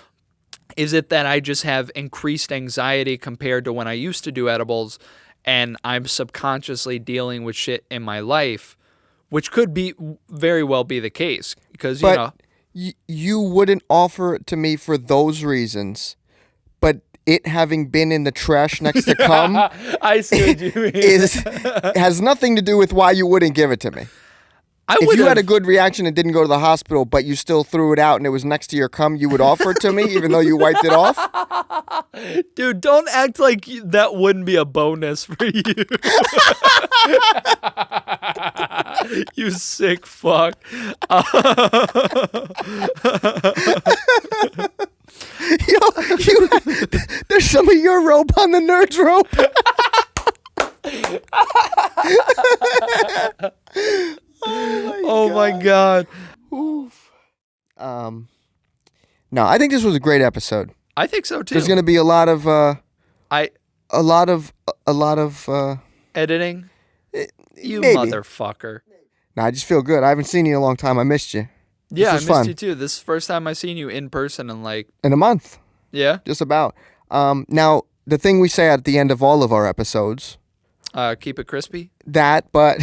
Is it that I just have increased anxiety compared to when I used to do edibles, and I'm subconsciously dealing with shit in my life, which could be very well be the case, because, you wouldn't offer it to me for those reasons, but it having been in the trash next to cum I see what you mean. has nothing to do with why you wouldn't give it to me. If you had a good reaction and didn't go to the hospital, but you still threw it out and it was next to your cum, you would offer it to me even though you wiped it off? Dude, don't act like that wouldn't be a bonus for you. You sick fuck. There's some of your rope on the nerd's rope. Oh my god. Oof. No, I think this was a great episode. I think so too. There's going to be a lot of editing. You maybe. Motherfucker. No, I just feel good. I haven't seen you in a long time. I missed you. Yeah, I missed fun. you too. This is the first time I've seen you in person in in a month. Yeah. Just about. Now, the thing we say at the end of all of our episodes. Keep it crispy. That, but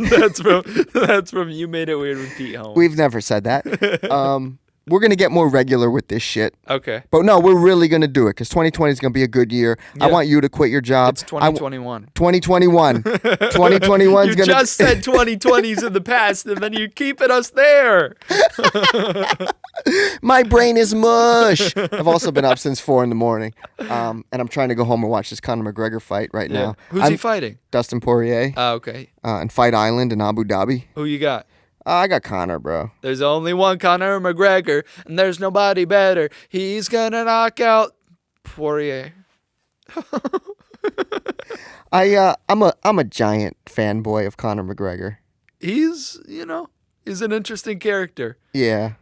that's from You Made It Weird with Pete Holmes. We've never said that. We're going to get more regular with this shit. Okay. But no, we're really going to do it because 2020 is going to be a good year. Yeah. I want you to quit your job. It's 2021. 2021. 2021 is going to... You just said 2020's in the past, and then you're keeping us there. My brain is mush. I've also been up since 4 a.m. And I'm trying to go home and watch this Conor McGregor fight right now. Who's he fighting? Dustin Poirier. Oh, okay. In Fight Island in Abu Dhabi. Who you got? I got Conor, bro. There's only one Conor McGregor, and there's nobody better. He's gonna knock out Poirier. I'm a giant fanboy of Conor McGregor. He's an interesting character. Yeah.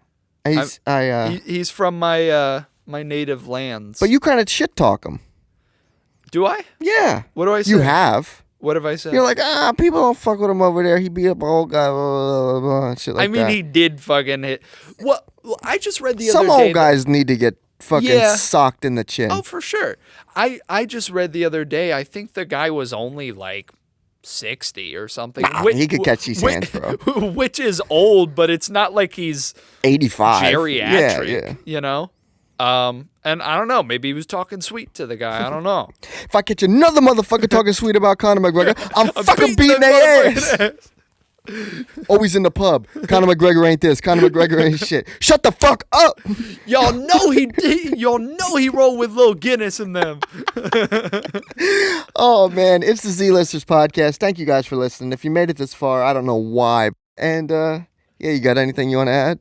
He's from my native lands. But you kind of shit talk him. Do I? Yeah. What do I say? You have. What have I said? You're like, people don't fuck with him over there. He beat up a whole guy, blah, blah, blah, shit like that. He did fucking hit. Well, I just read the Some other day. old guys need to get fucking socked in the chin. Oh, for sure. I just read the other day, I think the guy was only like 60 or something. He could catch these hands, bro. Which is old, but it's not like he's 85. Geriatric, and I don't know, maybe he was talking sweet to the guy. I don't know. If I catch another motherfucker talking sweet about Conor McGregor, I'm fucking beating their ass. Always in the pub. Conor McGregor ain't this. Conor McGregor ain't shit. Shut the fuck up. Y'all know he rolled with Lil Guinness in them. Oh man, it's the Z-Listers podcast. Thank you guys for listening. If you made it this far, I don't know why. And you got anything you want to add?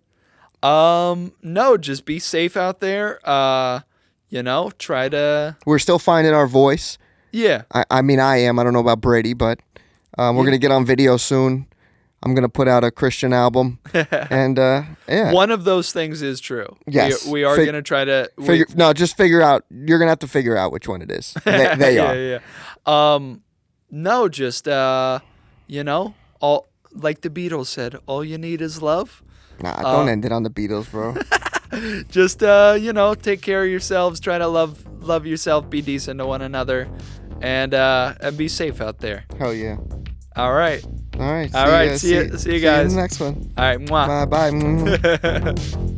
No, just be safe out there. Try to... We're still finding our voice. Yeah. I mean, I am. I don't know about Brady, but we're going to get on video soon. I'm going to put out a Christian album. And, One of those things is true. Yes. We are going to try to... just figure out... You're going to have to figure out which one it is. They are. Yeah. No, just, all like the Beatles said, all you need is love. Nah, don't end it on the Beatles, bro. Just, take care of yourselves. Try to love yourself. Be decent to one another. And be safe out there. Hell yeah. All right. All right. See you guys. See you in the next one. All right. Mwah. Bye.